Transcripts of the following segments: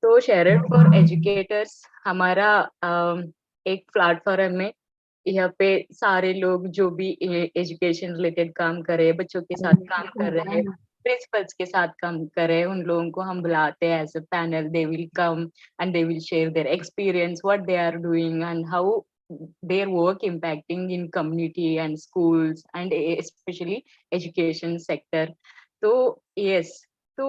तो shared for educators हमारा एक प्लेटफॉर्म है। यहाँ पे सारे लोग जो भी एजुकेशन रिलेटेड काम कर रहे हैं, बच्चों के साथ काम कर रहे हैं, प्रिंसिपल्स के साथ काम कर रहे हैं, उन लोगों को हम बुलाते हैं as a panel. They will come and they will share their experience, what they are doing and how their work impacting in community and schools and especially education sector. तो yes, तो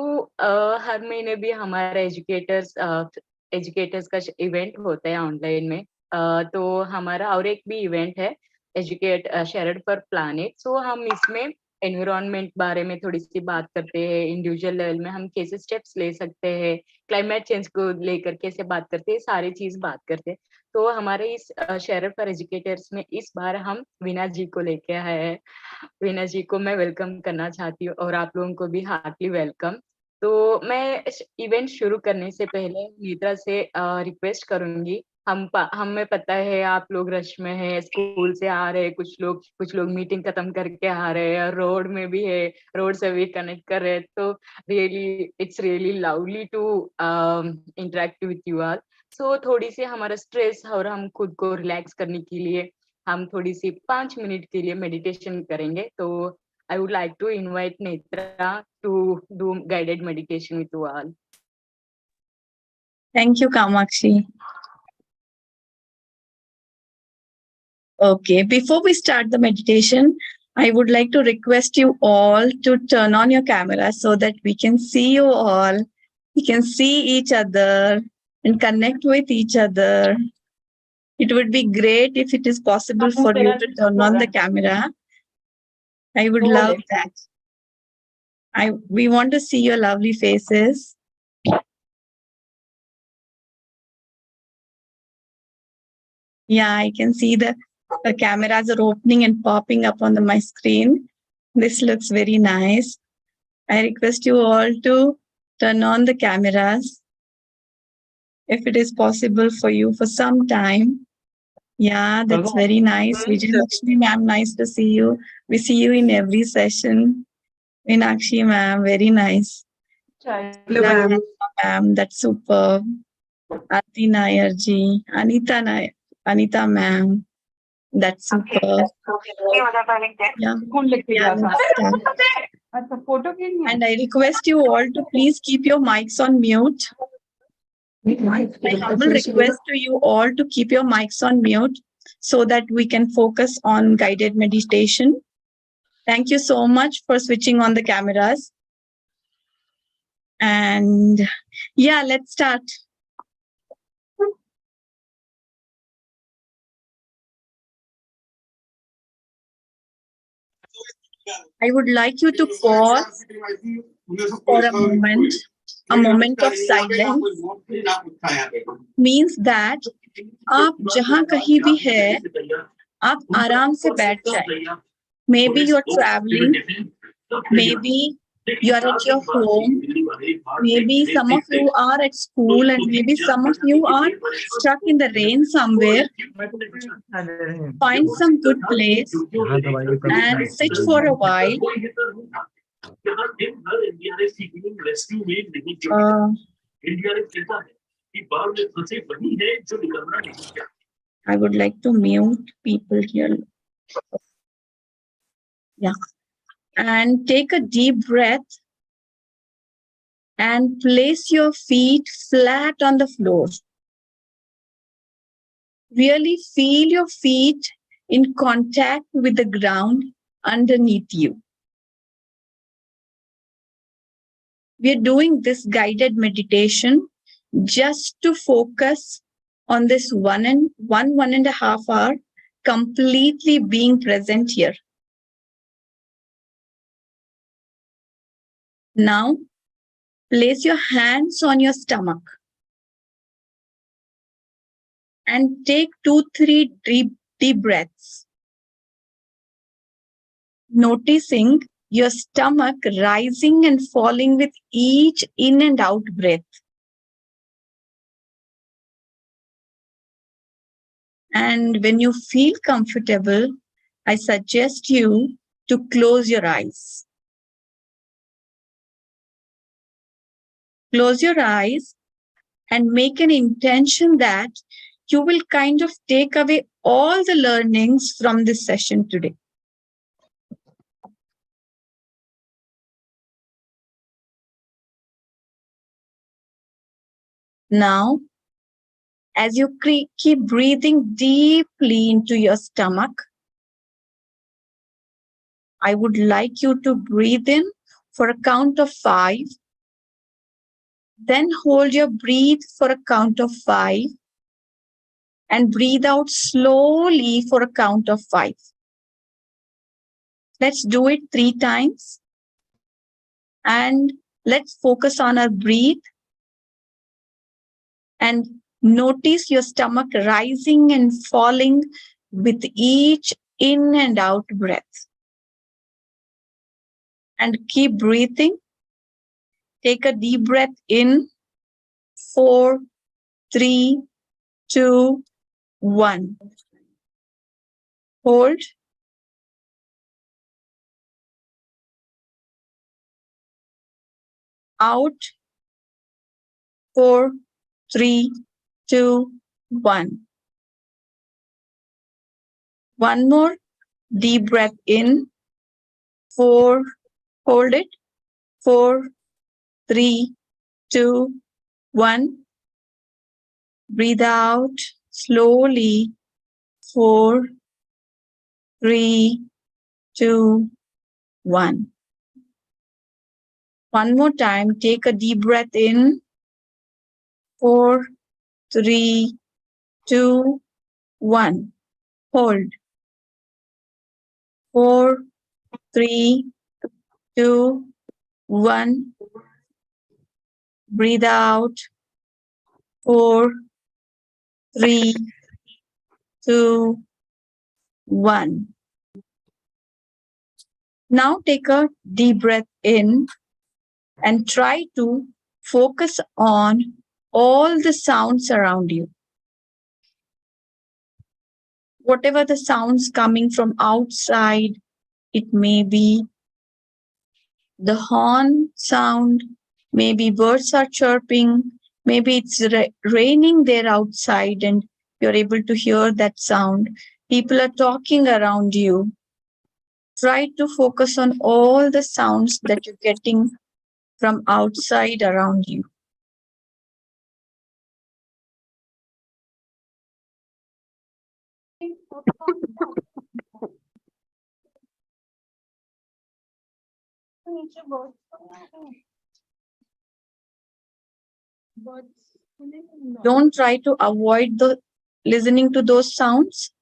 हर महीने भी हमारा एजुकेटर्स का event होता है online में। तो हमारा और एक भी इवेंट है एजुकेट शेयर्ड फॉर प्लैनेट। सो हम इसमें एनवायरनमेंट बारे में थोड़ी सी बात करते हैं, इंडिविजुअल लेवल में हम कैसे स्टेप्स ले सकते हैं, क्लाइमेट चेंज को लेकर कैसे बात करते हैं, सारी चीज बात करते हैं। तो हमारे इस शेयर्ड फॉर एजुकेटर्स में इस बार हम वीना जी को लेके आए हैं। वीना जी को मैं वेलकम करना चाहती हूँ और आप लोगों को भी हार्टली वेलकम। तो मैं इवेंट शुरू करने से पहले नेत्रा से रिक्वेस्ट करूंगी। हमें पता है आप लोग रश में है, स्कूल से आ रहे हैं, कुछ लोग मीटिंग खत्म करके आ रहे हैं, रोड में भी है, रोड से भी कनेक्ट कर रहे हैं। तो really it's really lovely to interact with you all. So थोड़ी सी हमारा स्ट्रेस और हम खुद को रिलैक्स करने के लिए हम थोड़ी सी 5 मिनट के लिए मेडिटेशन करेंगे। तो I would like to invite Netra to do guided meditation with you all. Thank you, Kamakshi. Okay, before we start the meditation, I would like to request you all to turn on your camera so that we can see you all. We can see each other and connect with each other. It would be great if it is possible for you to turn on the camera. I would love that. We want to see your lovely faces. Yeah, I can see the cameras are opening and popping up on my screen. This looks very nice. I request you all to turn on the cameras if it is possible for you for some time. Yeah, that's very nice. Vijayalakshmi ma'am, nice to see you. We see you in every session. Meenakshi ma'am, very nice. Hello, ma'am, that's super. Aarti Nair ji, Anita ma'am, that's super. Yeah. And I request you all to please keep your mics on mute. I will request to you all to keep your mics on mute so that we can focus on guided meditation. Thank you so much for switching on the cameras. And yeah, let's start. I would like you to pause for a moment of silence. Means that आप जहाँ कहीं भी है, आप आराम से बैठ जाएं. Maybe you're traveling, maybe you're at your home, maybe some of you are at school, and maybe some of you are stuck in the rain somewhere. Find some good place and sit for a while. I would like to mute people here. Yeah. And take a deep breath and place your feet flat on the floor. Really feel your feet in contact with the ground underneath you. We are doing this guided meditation just to focus on this one and a half hour completely being present here. Now, place your hands on your stomach and take 2-3 deep breaths. Noticing your stomach rising and falling with each in and out breath. And when you feel comfortable, I suggest you to close your eyes. Close your eyes and make an intention that you will kind of take away all the learnings from this session today. Now, as you keep breathing deeply into your stomach, I would like you to breathe in for a count of 5. Then hold your breath for a count of 5 and breathe out slowly for a count of 5. Let's do it 3 times. And let's focus on our breath and notice your stomach rising and falling with each in and out breath. And keep breathing. Take a deep breath in. 4, 3, 2, 1. Hold. Out. 4, 3, 2, 1. One more deep breath in. 4, hold it. 4, 3, 2, 1. Breathe out slowly. 4, 3, 2, 1. One more time. Take a deep breath in. 4, 3, 2, 1. Hold. 4, 3, 2, 1. Breathe out. 4, 3, 2, 1. Now take a deep breath in and try to focus on all the sounds around you. Whatever the sounds coming from outside, it may be the horn sound, maybe birds are chirping, maybe it's raining there outside and you're able to hear that sound. People are talking around you. Try to focus on all the sounds that you're getting from outside around you. Don't try to avoid listening to those sounds.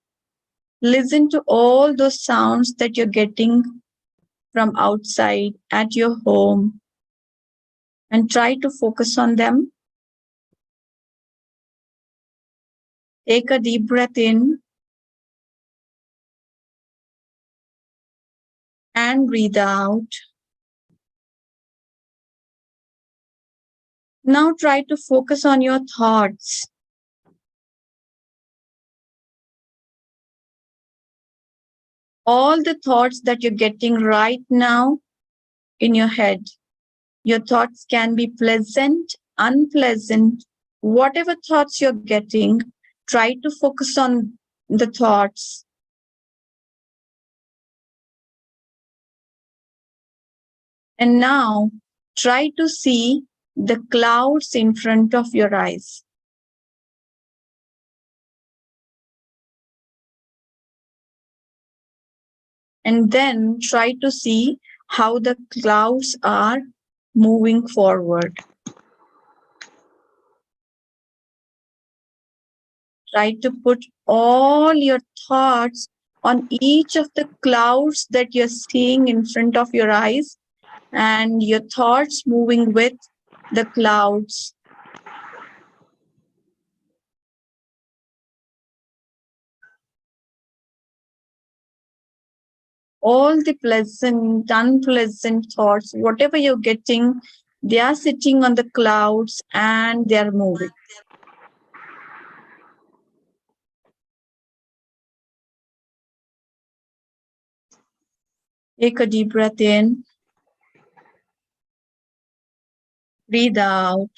Listen to all those sounds that you're getting from outside at your home and try to focus on them. Take a deep breath in and breathe out. Now try to focus on your thoughts. All the thoughts that you're getting right now in your head. Your thoughts can be pleasant, unpleasant, whatever thoughts you're getting, try to focus on the thoughts. And now try to see the clouds in front of your eyes. And then try to see how the clouds are moving forward. Try to put all your thoughts on each of the clouds that you're seeing in front of your eyes and your thoughts moving with the clouds. All the pleasant, unpleasant thoughts, whatever you're getting, they are sitting on the clouds and they are moving. Take a deep breath in. Breathe out.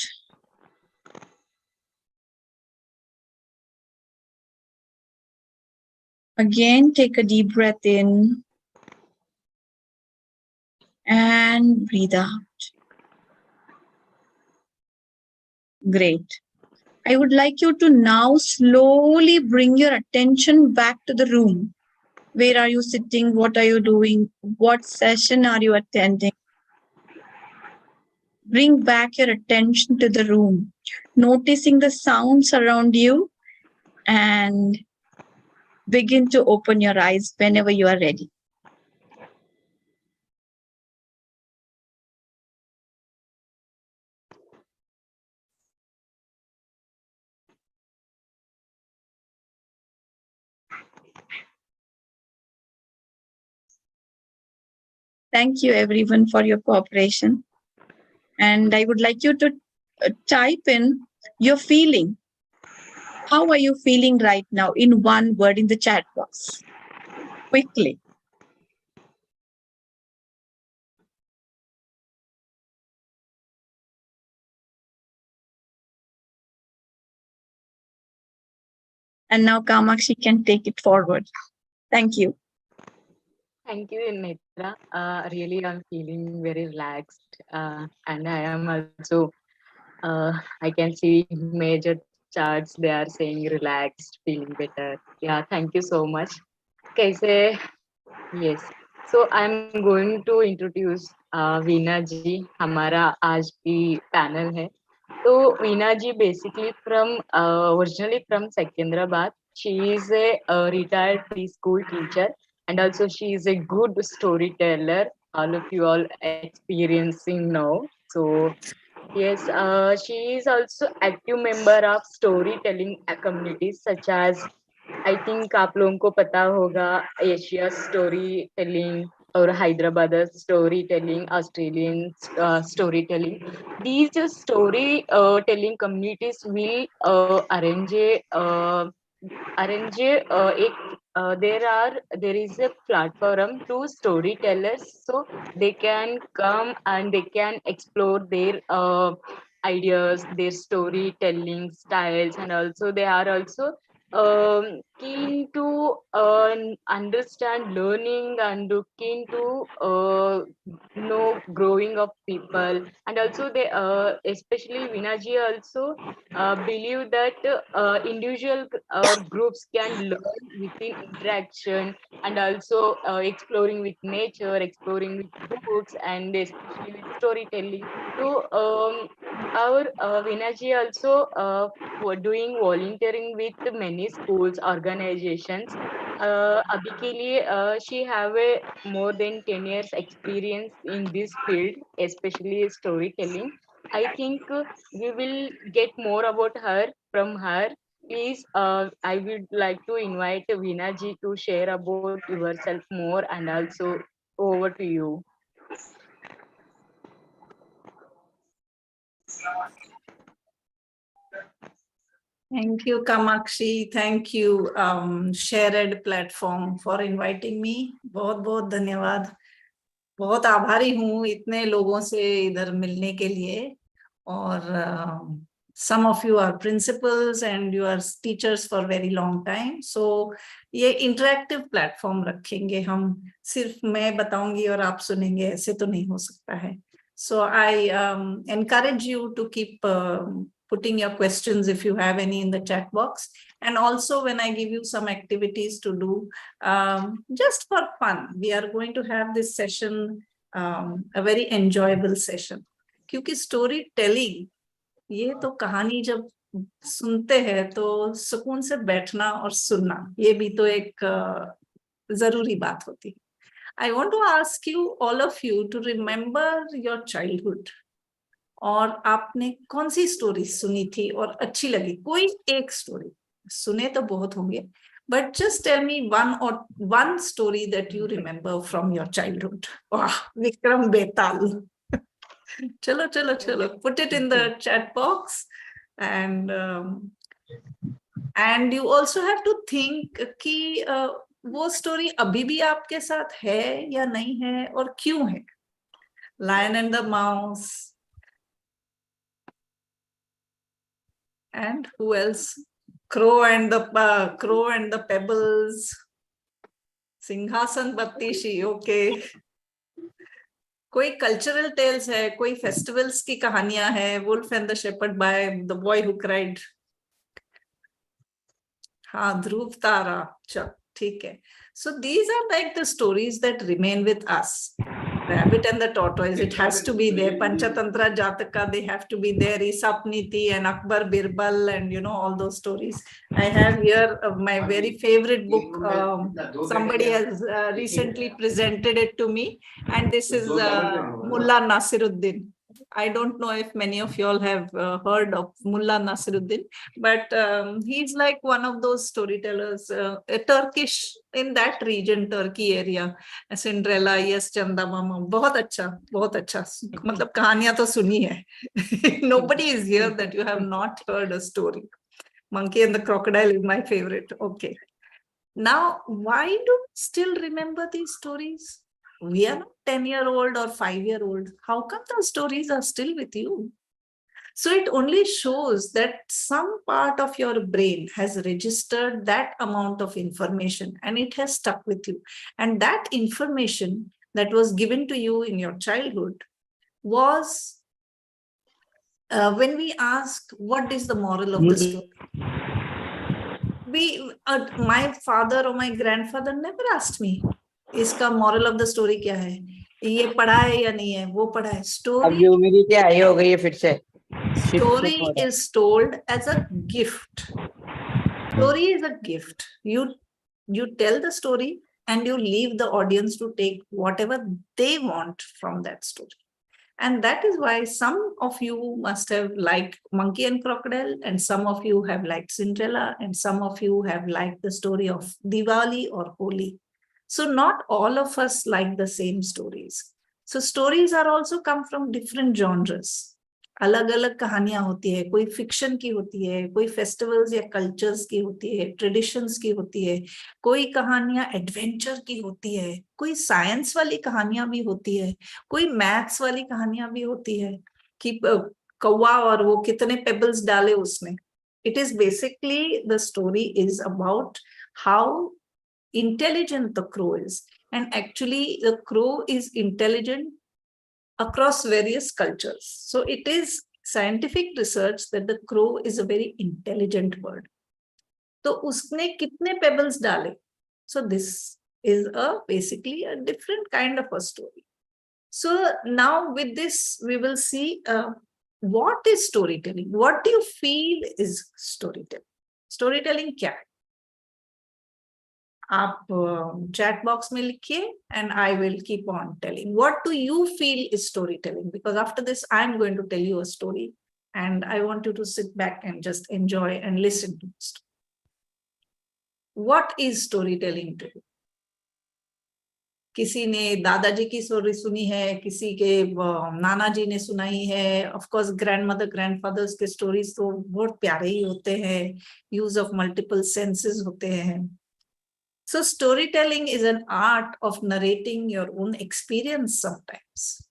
Again, take a deep breath in and breathe out. Great. I would like you to now slowly bring your attention back to the room. Where are you sitting? What are you doing? What session are you attending? Bring back your attention to the room, noticing the sounds around you, and begin to open your eyes whenever you are ready. Thank you everyone for your cooperation. And I would like you to type in your feeling. How are you feeling right now in one word in the chat box? Quickly. And now Kamakshi can take it forward. Thank you. Thank you, Netra. Really, I'm feeling very relaxed, and I am also. I can see major charts. They are saying relaxed, feeling better. Yeah, thank you so much. कैसे? Yes. So I'm going to introduce Veena जी. हमारा आज की panel है. So Veena ji basically from originally from Secunderabad. She is a retired preschool teacher, and also she is a good storyteller. All of you all experiencing now. So yes, she is also active member of storytelling communities such as I think आप लोगों को पता होगा Asia story telling और Hyderabad story telling Australian story telling these story telling communities will arrange एक there is a platform to storytellers so they can come and they can explore their ideas, their storytelling styles, and also they are also keen to understand learning and keen to know growing of people, and also they especially Vinaji also believe that individual or groups can learn within interaction, and also exploring with nature, exploring with books, and especially with storytelling. So our Vinaji also were doing volunteering with many schools, organizations. अभी के लिए she have a more than 10 years experience in this field, especially storytelling. I think we will get more about her from her. Please, I would like to invite Veena ji to share about yourself more, and also over to you. Thank you, Kamakshi. Thank you, SharEd platform for inviting me. बहुत बहुत धन्यवाद. बहुत आभारी हूँ इतने लोगों से इधर मिलने के लिए. और some of you are principals and you are teachers for very long time. So ये interactive platform रखेंगे हम. सिर्फ मैं बताऊंगी और आप सुनेंगे, ऐसे तो नहीं हो सकता है. So I encourage you to keep putting your questions if you have any in the chat box. And also when I give you some activities to do, just for fun, we are going to have this session, a very enjoyable session. क्योंकि story telling, ये तो कहानी जब सुनते हैं तो सुकून से बैठना और सुनना, ये भी तो एक जरूरी बात होती है. I want to ask you, all of you, to remember your childhood. और आपने कौन सी स्टोरी सुनी थी और अच्छी लगी? कोई एक स्टोरी. सुने तो बहुत होंगे, but just tell me one story that you remember from your childhood. वाह, विक्रम बेताल. चलो चलो चलो, put it in the chat box. And you also have to think कि वो स्टोरी अभी भी आपके साथ है या नहीं है और क्यों है. Lion and the Mouse. And who else? Crow and the Pebbles. Sinhasan Battisi, okay. कोई कल्चरल टेल्स है, कोई फेस्टिवल्स की कहानियां है? Wolf and the shepherd by the boy who cried. हाँ, ध्रुव तारा, चल ठीक है। So these are like the stories that remain with us. Rabbit and the tortoise, it has to be there. Panchatantra Jataka, they have to be there. Isap Niti and Akbar Birbal and all those stories. I have here my very favorite book. Somebody has recently presented it to me, and this is Mullah Nasiruddin. I don't know if many of you all have heard of Mullah Nasiruddin, but he's like one of those storytellers, Turkish in that region, Turkey area. Cinderella, yes, Chanda Mama, बहुत अच्छा, मतलब कहानियां तो सुनी है. Nobody is here that you have not heard a story. Monkey and the Crocodile is my favorite. Okay. Now, why do we still remember these stories? We are not 10-year-old or 5-year-old. How come those stories are still with you? So it only shows that some part of your brain has registered that amount of information and it has stuck with you. And that information that was given to you in your childhood was when we ask, what is the moral of the story? My father or my grandfather never asked me, इसका moral of the story क्या है? ये पढ़ा है या नहीं है? वो पढ़ा है? Story is told as a gift. Story is a gift. You tell the story and you leave the audience to take whatever they want from that story. And that is why some of you must have liked Monkey and Crocodile, and some of you have liked Cinderella, and some of you have liked the story of Diwali or Holi. So not all of us like the same stories. So stories are also come from different genres. अलग अलग कहानियां होती है, कोई fiction की होती है, कोई फेस्टिवल्स या कल्चर्स की होती है, ट्रेडिशंस की होती है, कोई कहानियां एडवेंचर की होती है, कोई साइंस वाली कहानियां भी होती है, कोई मैथ्स वाली कहानियां भी होती है कि कौवा और वो कितने पेबल्स डाले उसमें. It is basically, the story is about how intelligent the crow is, and actually the crow is intelligent across various cultures. So it is scientific research that the crow is a very intelligent bird. तो उसने कितने pebbles डाले? So this is basically a different kind of a story. So now with this, we will see what is storytelling. What do you feel is storytelling? Storytelling क्या है? आप chat box में लिखिए and I will keep on telling. What do you feel is storytelling? Because after this, I'm going to tell you a story and I want you to sit back and just enjoy and listen to it. What is storytelling to you? किसी ने दादाजी की story सुनी है, किसी के नाना जी ने सुनाई है. Of course, grandmother, grandfathers के stories तो बहुत प्यारे ही होते हैं. Use of multiple senses होते हैं. So storytelling is an art of narrating your own experience sometimes.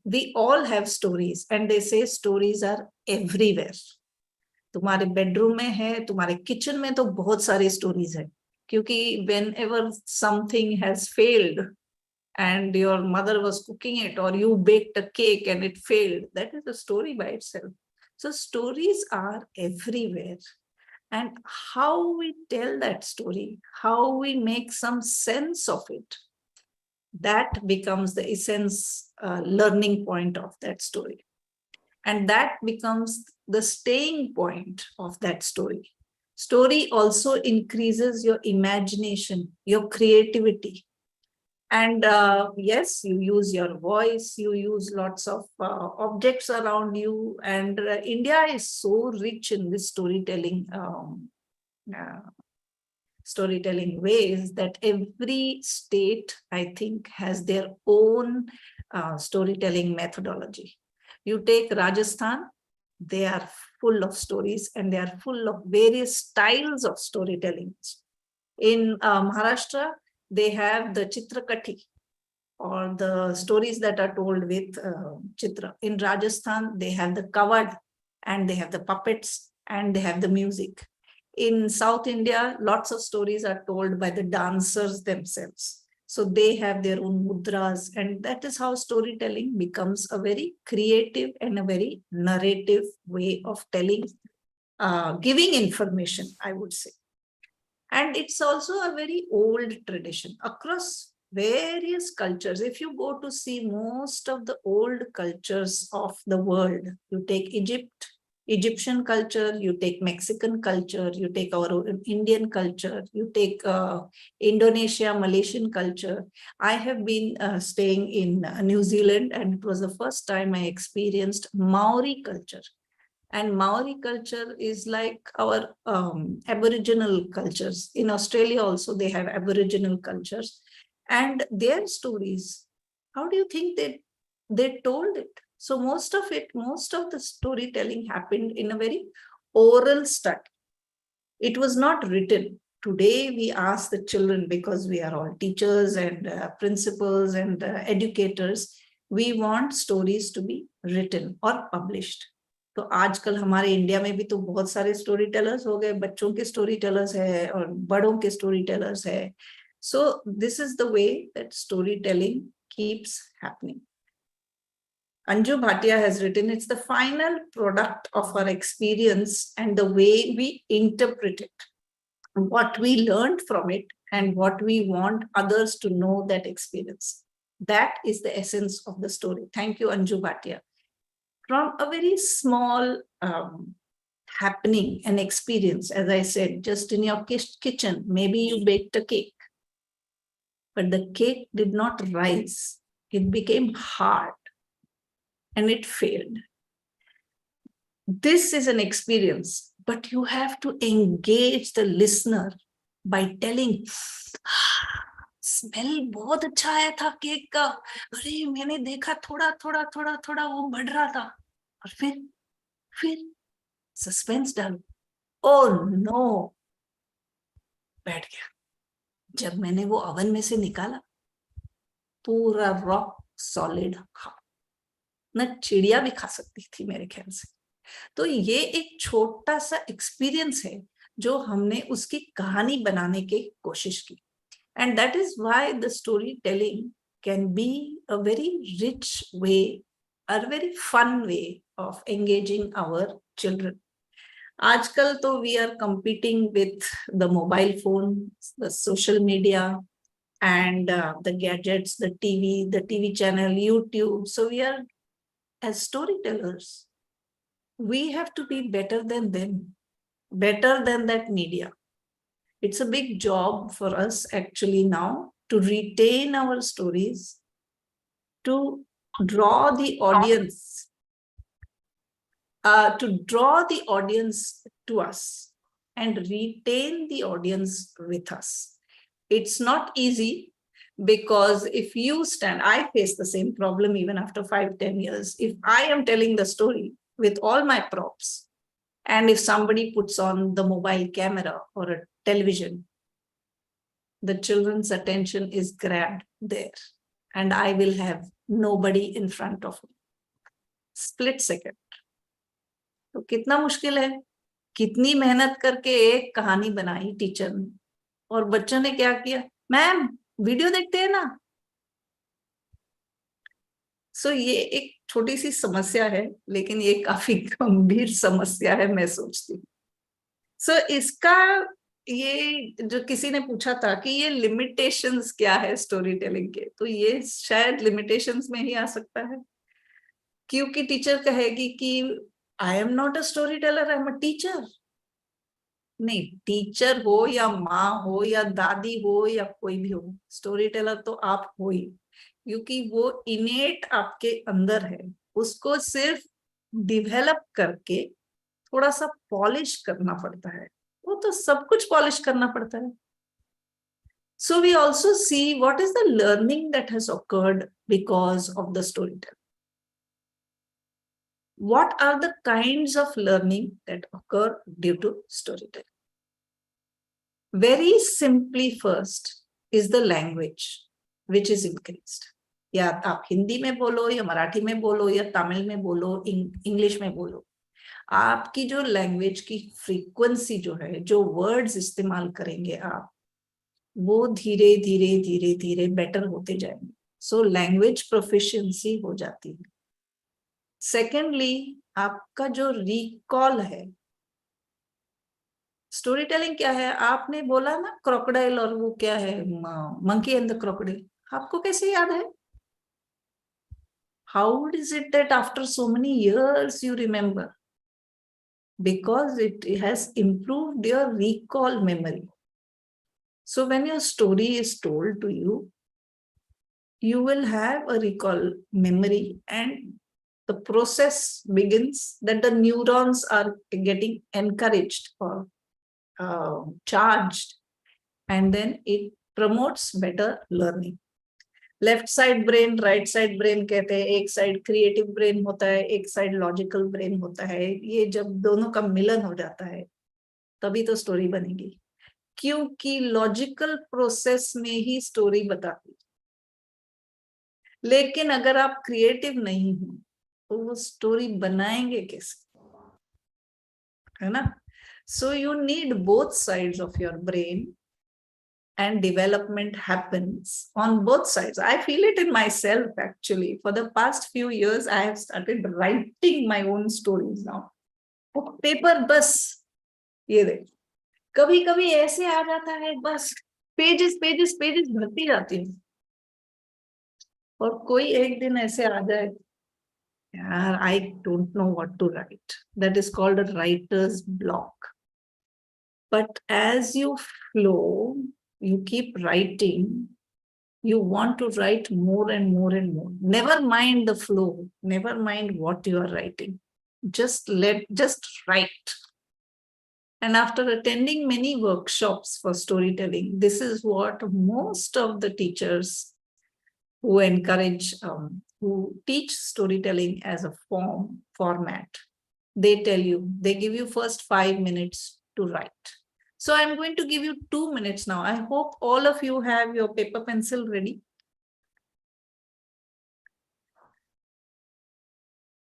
We all have stories and they say stories are everywhere. तुम्हारे bedroom में है, तुम्हारे kitchen में तो बहुत सारी stories है. क्योंकि whenever something has failed and your mother was cooking it, or you baked a cake and it failed, that is a story by itself. So stories are everywhere. And how we tell that story, how we make some sense of it, that becomes the essence, learning point of that story. And that becomes the staying point of that story. Story also increases your imagination, your creativity. And yes, you use your voice, you use lots of objects around you. And India is so rich in this storytelling ways that every state, I think, has their own storytelling methodology. You take Rajasthan, they are full of stories and they are full of various styles of storytelling. In Maharashtra, they have the Chitrakati, or the stories that are told with Chitra. In Rajasthan, they have the Kavad, and they have the puppets, and they have the music. In South India, lots of stories are told by the dancers themselves. So they have their own mudras, and that is how storytelling becomes a very creative and a very narrative way of telling, giving information, I would say. And it's also a very old tradition across various cultures. If you go to see most of the old cultures of the world, you take Egyptian culture, you take Mexican culture, you take our Indian culture, you take Indonesia, Malaysian culture. I have been staying in New Zealand, and it was the first time I experienced Maori culture. And Maori culture is like our Aboriginal cultures. In Australia also, they have Aboriginal cultures. And their stories, how do you think they told it? So most of the storytelling happened in a very oral style. It was not written. Today, we ask the children, because we are all teachers and principals and educators, we want stories to be written or published. तो आजकल हमारे India में भी तो बहुत सारे story tellers हो गए, बच्चों के स्टोरी टेलर्स है और बड़ों के स्टोरी टेलर्स है. So this is the way that storytelling keeps happening. Anju Bhatia has written, it's the final product of our experience and the way we interpret it, what we learned from it, and what we want others to know that experience. That is the essence of the story. Thank you, Anju Bhatia. From a very small happening and experience, as I said, just in your kitchen, maybe you baked a cake, but the cake did not rise. It became hard and it failed. This is an experience, but you have to engage the listener by telling, smell बहुत अच्छा आया था cake का, अरे मैंने देखा थोड़ा थोड़ा थोड़ा थोड़ा वो बढ़ रहा था, और फिर सस्पेंस डालो, ओह नो, बैठ गया. जब मैंने वो ओवन में से निकाला, पूरा रॉक सॉलिड, न चिड़िया भी खा सकती थी मेरे ख्याल से. तो ये एक छोटा सा एक्सपीरियंस है जो हमने उसकी कहानी बनाने की कोशिश की. And that is why the storytelling can be a very rich way, a very fun way of engaging our children. आजकल तो we are competing with the mobile phone, the social media, and the gadgets, the TV channel, YouTube. So we are, as storytellers, we have to be better than them, better than that media. It's a big job for us actually now to retain our stories, to draw the audience, to us and retain the audience with us. It's not easy, because if you stand, I face the same problem even after 5-10 years. If I am telling the story with all my props, and if somebody puts on the mobile camera or a television, the children's attention is grabbed there, and I will have nobody in front of me. Split second. तो कितना मुश्किल है, कितनी मेहनत करके एक कहानी बनाई टीचर ने, और बच्चों ने क्या किया, मैम वीडियो देखते हैं ना. सो ये एक छोटी सी समस्या है, लेकिन ये काफी गंभीर समस्या है, मैं सोचती हूँ. सो इसका, ये जो किसी ने पूछा था कि ये लिमिटेशंस क्या है स्टोरी टेलिंग के, तो ये शायद लिमिटेशंस में ही आ सकता है, क्योंकि टीचर कहेगी कि I am not a story teller, I am a teacher. नहीं, टीचर हो या माँ हो या दादी हो या कोई भी हो, स्टोरी टेलर तो आप हो ही, क्योंकि वो इनेट आपके अंदर है. उसको सिर्फ डिवेलप करके थोड़ा सा पॉलिश करना पड़ता है, वो तो सब कुछ पॉलिश करना पड़ता है. So we also see what is the learning that has occurred because of the storytelling. What are the kinds of learning that occur due to storytelling? Very simply, first is the language which is increased. या आप हिंदी में बोलो या मराठी में बोलो या तमिल में बोलो, इंग्लिश में बोलो, आपकी जो लैंग्वेज की फ्रीक्वेंसी जो है, जो वर्ड्स इस्तेमाल करेंगे आप, वो धीरे धीरे धीरे धीरे बेटर होते जाएंगे. सो लैंग्वेज प्रोफिशिएंसी हो जाती है. सेकेंडली, आपका जो रिकॉल है, स्टोरी टेलिंग क्या है, आपने बोला ना क्रोकोडाइल और वो क्या है, मंकी एंड द क्रोकोडाइल, आपको कैसे याद है? How is it that after so many years you remember? Because it has improved your recall memory. So when your story is told to you, you will have a recall memory, and the process begins that the neurons are getting encouraged or charged, and then it promotes better learning. Left side brain, right side brain कहते हैं. एक side creative brain होता है, एक side logical brain होता है. ये जब दोनों का मिलन हो जाता है तभी तो स्टोरी बनेगी, क्योंकि लॉजिकल प्रोसेस में ही स्टोरी बताती. लेकिन अगर आप क्रिएटिव नहीं हो तो वो स्टोरी बनाएंगे कैसे, है ना? So you need both sides of your brain, and development happens on both sides. I feel it in myself actually. For the past few years, I have started writing my own stories now. Paper बस ये देख, कभी कभी ऐसे आ जाता है, बस pages pages pages भरती जाती हूँ. और कोई एक दिन ऐसे आ जाए, यार I don't know what to write. That is called a writer's block. But as you flow, you keep writing, you want to write more and more and more. Never mind the flow, never mind what you are writing. Just write. And after attending many workshops for storytelling, this is what most of the teachers who encourage, who teach storytelling as a format, they tell you, they give you first 5 minutes to write. So I'm going to give you 2 minutes now. I hope all of you have your paper pencil ready.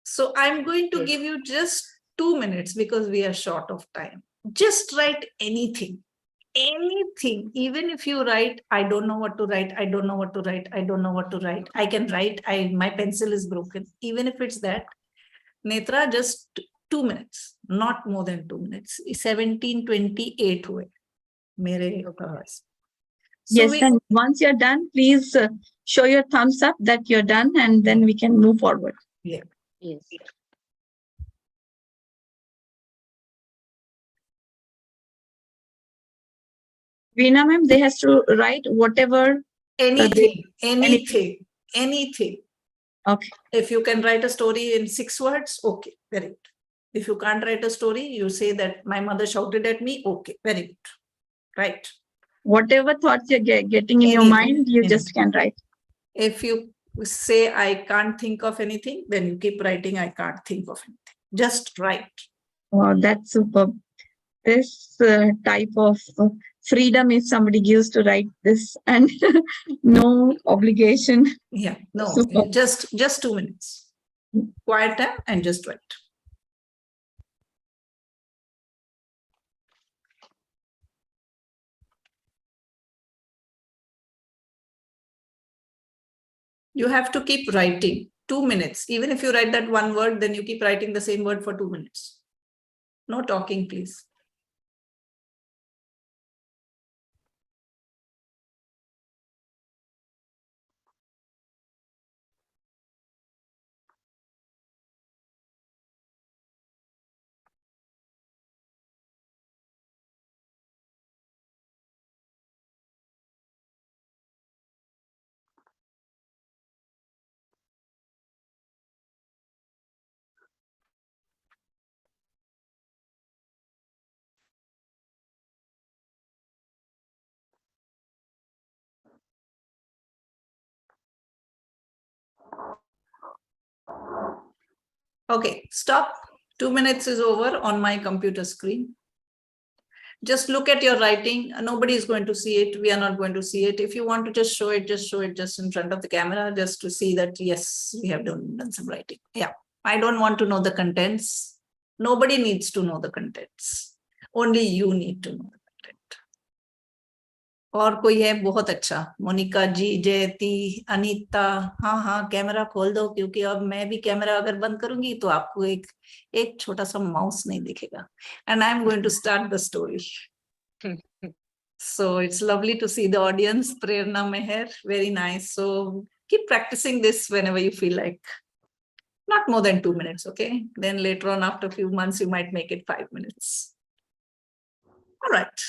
So I'm going to give you just 2 minutes because we are short of time. Just write anything, even if you write, I don't know what to write, I don't know what to write, I don't know what to write, I can write, my pencil is broken. Even if it's that, Netra, just 2 minutes, not more than 2 minutes. 17:28 हुए मेरे पास. Yes, and once you're done, please show your thumbs up that you're done, and then we can move forward. Yeah. Yes. Veena ma'am, they has to write whatever. Anything. Okay. If you can write a story in 6 words, okay, very good. If you can't write a story, you say that my mother shouted at me, okay, very good. Right. Whatever thoughts you're getting in your mind, you just can write. If you say, I can't think of anything, then you keep writing, I can't think of anything. Just write. Oh, that's superb. This type of freedom, if somebody gives to write this, and no obligation. Yeah, no, Super. just 2 minutes. Quiet time and just write. You have to keep writing 2 minutes. Even if you write that one word, then you keep writing the same word for 2 minutes. No talking, please. Okay, stop. 2 minutes is over on my computer screen. Just look at your writing. Nobody is going to see it. We are not going to see it. If you want to just show it just in front of the camera, just to see that, yes, we have done some writing. Yeah, I don't want to know the contents. Nobody needs to know the contents. Only you need to know the content. और कोई है बहुत अच्छा? मोनिका जी, जयती, अनीता, हाँ camera खोल दो, क्योंकि अब मैं भी कैमरा अगर बंद करूंगी तो आपको एक छोटा सा माउस नहीं दिखेगा. And I'm going to start the story. So it's lovely to see the audience. Prerna Meher, very nice. So keep practicing this whenever you feel like. Not more than 2 minutes, okay? Then later on, after a few months, you might make it 5 minutes. All right.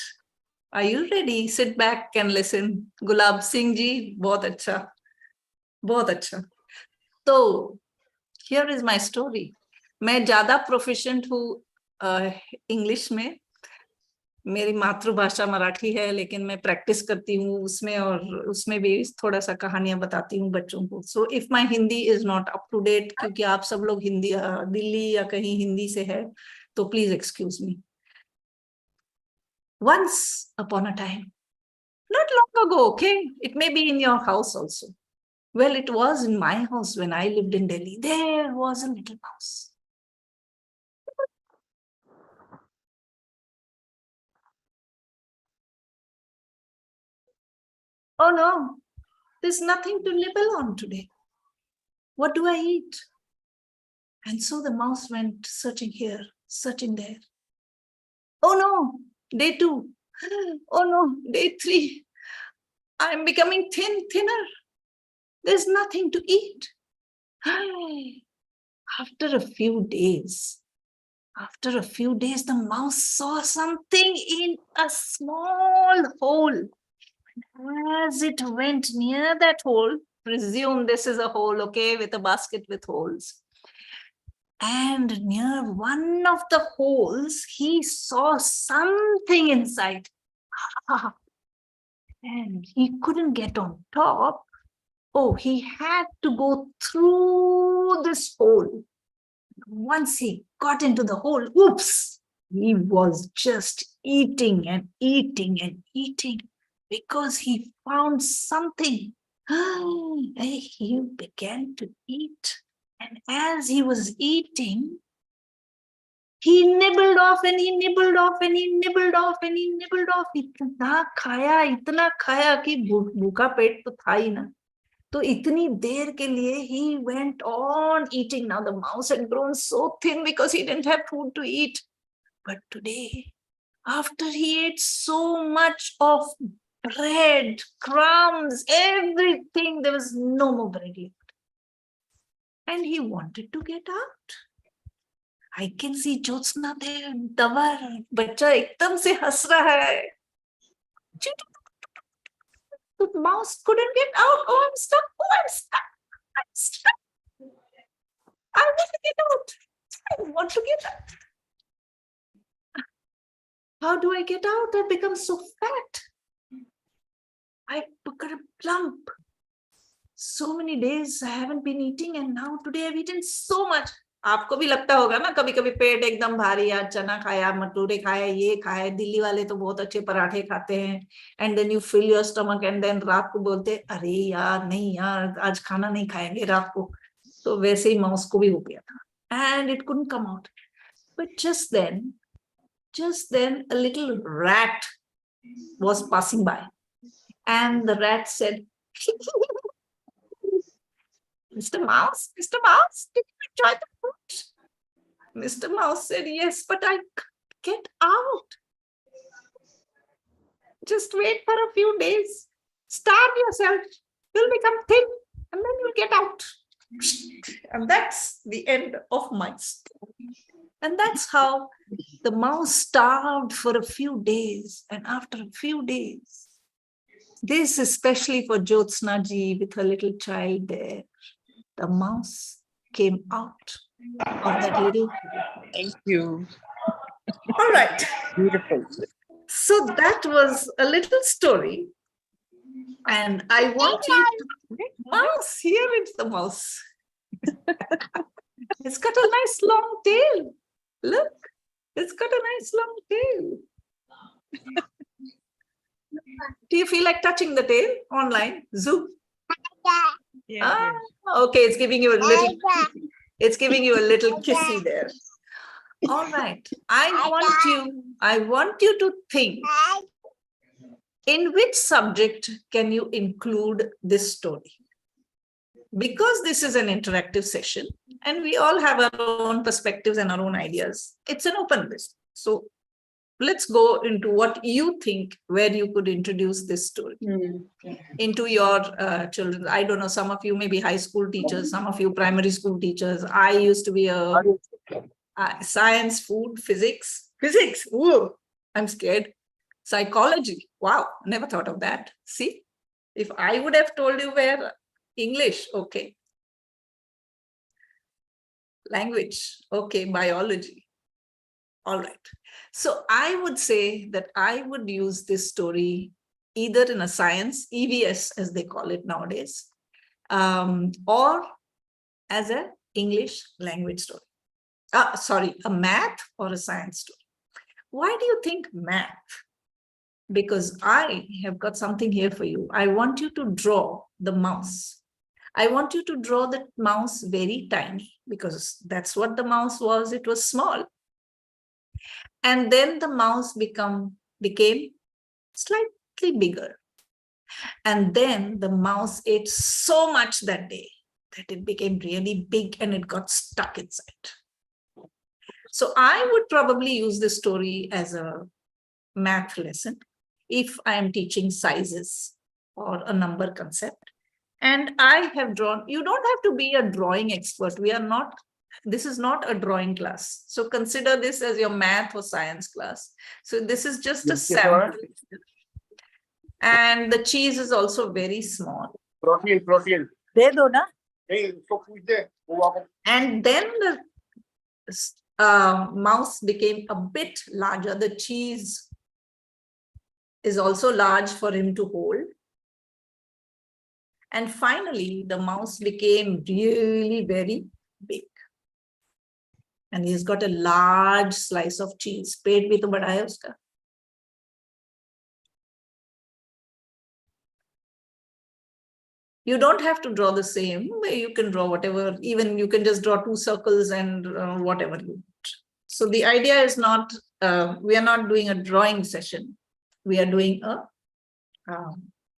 Are you ready? Sit back and listen. Gulab Singh ji, बहुत अच्छा, बहुत अच्छा. So here is my story. मैं ज़्यादा proficient हूँ English में. मेरी मातृभाषा मराठी है, लेकिन मैं प्रैक्टिस करती हूँ उसमें, और उसमें भी थोड़ा सा कहानियां बताती हूँ बच्चों को. So if my Hindi is not up to date, क्योंकि आप सब लोग हिंदी दिल्ली या कहीं हिंदी से है, तो please excuse me. Once upon a time, not long ago, okay, it may be in your house also. Well, it was in my house when I lived in Delhi. There was a little mouse. Oh no, there's nothing to nibble on today. What do I eat? And so the mouse went searching here, searching there. Oh no, day 2. Oh no, day 3. I'm becoming thinner. There's nothing to eat. After a few days, the mouse saw something in a small hole. As it went near that hole, presume this is a hole, okay, with a basket with holes. And near one of the holes, he saw something inside. And he couldn't get on top. Oh, he had to go through this hole. Once he got into the hole, oops, he was just eating and eating and eating, because he found something. He began to eat. And as he was eating, he nibbled off and he nibbled off and he nibbled off and he nibbled off. इतना खाया कि भूखा पेट तो था ही ना. तो इतनी देर के लिए he went on eating. Now the mouse had grown so thin because he didn't have food to eat. But today, after he ate so much of bread, crumbs, everything, there was no more bread left. And he wanted to get out. I can see Jyotsna there, Davar, बच्चा एकदम से हंस रहा है. The mouse couldn't get out. Oh, I'm stuck. Oh, I'm stuck. I'm stuck. I want to get out. I want to get out. How do I get out? I've become so fat. I've become plump. So many days I haven't been eating, and now today I've eaten so much. आपको भी लगता होगा ना कभी कभी पेट एकदम भारी, आज चना खाया, मटूरे खाए, ये खाए. दिल्ली वाले तो बहुत अच्छे पराठे खाते हैं. And then you fill your stomach and then रात को बोलते अरे यार नहीं यार आज खाना नहीं खाएंगे रात को. तो वैसे ही माउस को भी हो गया था. And it couldn't come out. But just then a little rat was passing by, and the rat said, Mr. Mouse, did you enjoy the food? Mr. Mouse said, yes, but I can't get out. Just wait for a few days. Starve yourself. You'll become thin, and then you'll get out. And that's the end of my story. And that's how the mouse starved for a few days. And after a few days, this especially for Jyotsna ji with her little child there, the mouse came out of that little. Thank you. All right. Beautiful. So that was a little story. And I want you to... Mouse, here it's the mouse. It's got a nice long tail. Look, it's got a nice long tail. Do you feel like touching the tail online? Zoom. Yeah, Okay, it's giving you a little kissy there. All right. I want you to think, in which subject can you include this story? Because this is an interactive session and we all have our own perspectives and our own ideas, it's an open list. So let's go into what you think, where you could introduce this story into your children. I don't know, some of you may be high school teachers, some of you primary school teachers. I used to be a science, food, physics. Ooh, I'm scared. Psychology. Wow, never thought of that. See, if I would have told you where, English, okay. Language, okay. Biology. All right. So I would say that I would use this story either in a science, EVS as they call it nowadays, or as an English language story. Sorry, a math or a science story. Why do you think math? Because I have got something here for you. I want you to draw the mouse. I want you to draw the mouse very tiny, because that's what the mouse was. It was small. And then the mouse became slightly bigger. And then the mouse ate so much that day that it became really big and it got stuck inside. So I would probably use this story as a math lesson if I am teaching sizes or a number concept. And I have drawn, you don't have to be a drawing expert. This is not a drawing class. So consider this as your math or science class. So this is just a sample. And the cheese is also very small. Protein. And then the mouse became a bit larger. The cheese is also large for him to hold. And finally, the mouse became really very big. And he's got a large slice of cheese. Pet bhi to bada hai uska. You don't have to draw the same. You can draw whatever. Even you can just draw 2 circles and whatever you want. So the idea is not, we are not doing a drawing session. We are doing a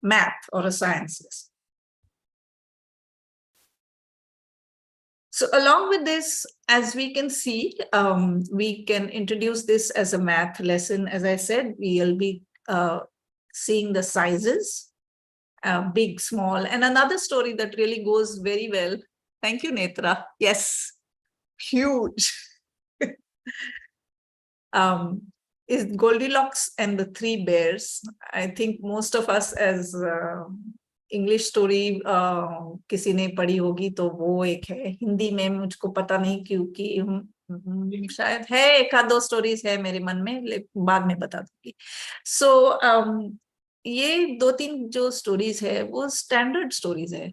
math or a science lesson. So along with this, as we can see, we can introduce this as a math lesson. As I said, we'll be seeing the sizes, big, small. And another story that really goes very well. Thank you, Netra. Yes, huge. Is Goldilocks and the Three Bears. I think most of us as English story किसी ने पढ़ी होगी तो वो एक है. हिंदी में मुझको पता नहीं क्योंकि शायद है, एक आध 2 स्टोरीज है मेरे मन में, बाद में बता दूंगी. सो ये 2-3 जो स्टोरीज है वो स्टैंडर्ड स्टोरीज है.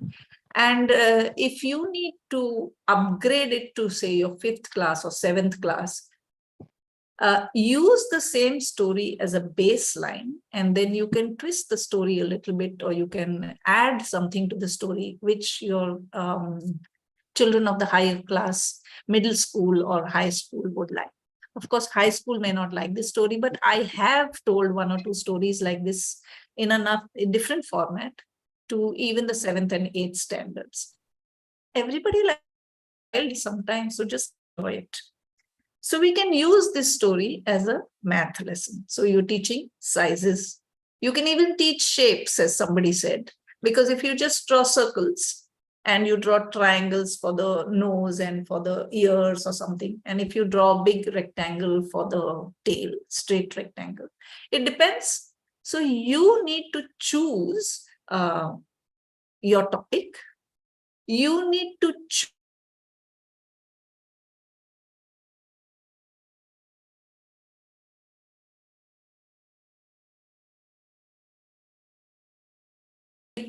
And if you need to upgrade it to say your 5th class or 7th class, use the same story as a baseline, and then you can twist the story a little bit, or you can add something to the story which your children of the higher class, middle school or high school would like. Of course, high school may not like this story, but I have told 1 or 2 stories like this in a different format to even the 7th and 8th standards. Everybody likes sometimes, so just enjoy it. So we can use this story as a math lesson. So you're teaching sizes. You can even teach shapes, as somebody said, because if you just draw circles and you draw triangles for the nose and for the ears or something, and if you draw a big rectangle for the tail, straight rectangle, it depends. So you need to choose your topic. You need to choose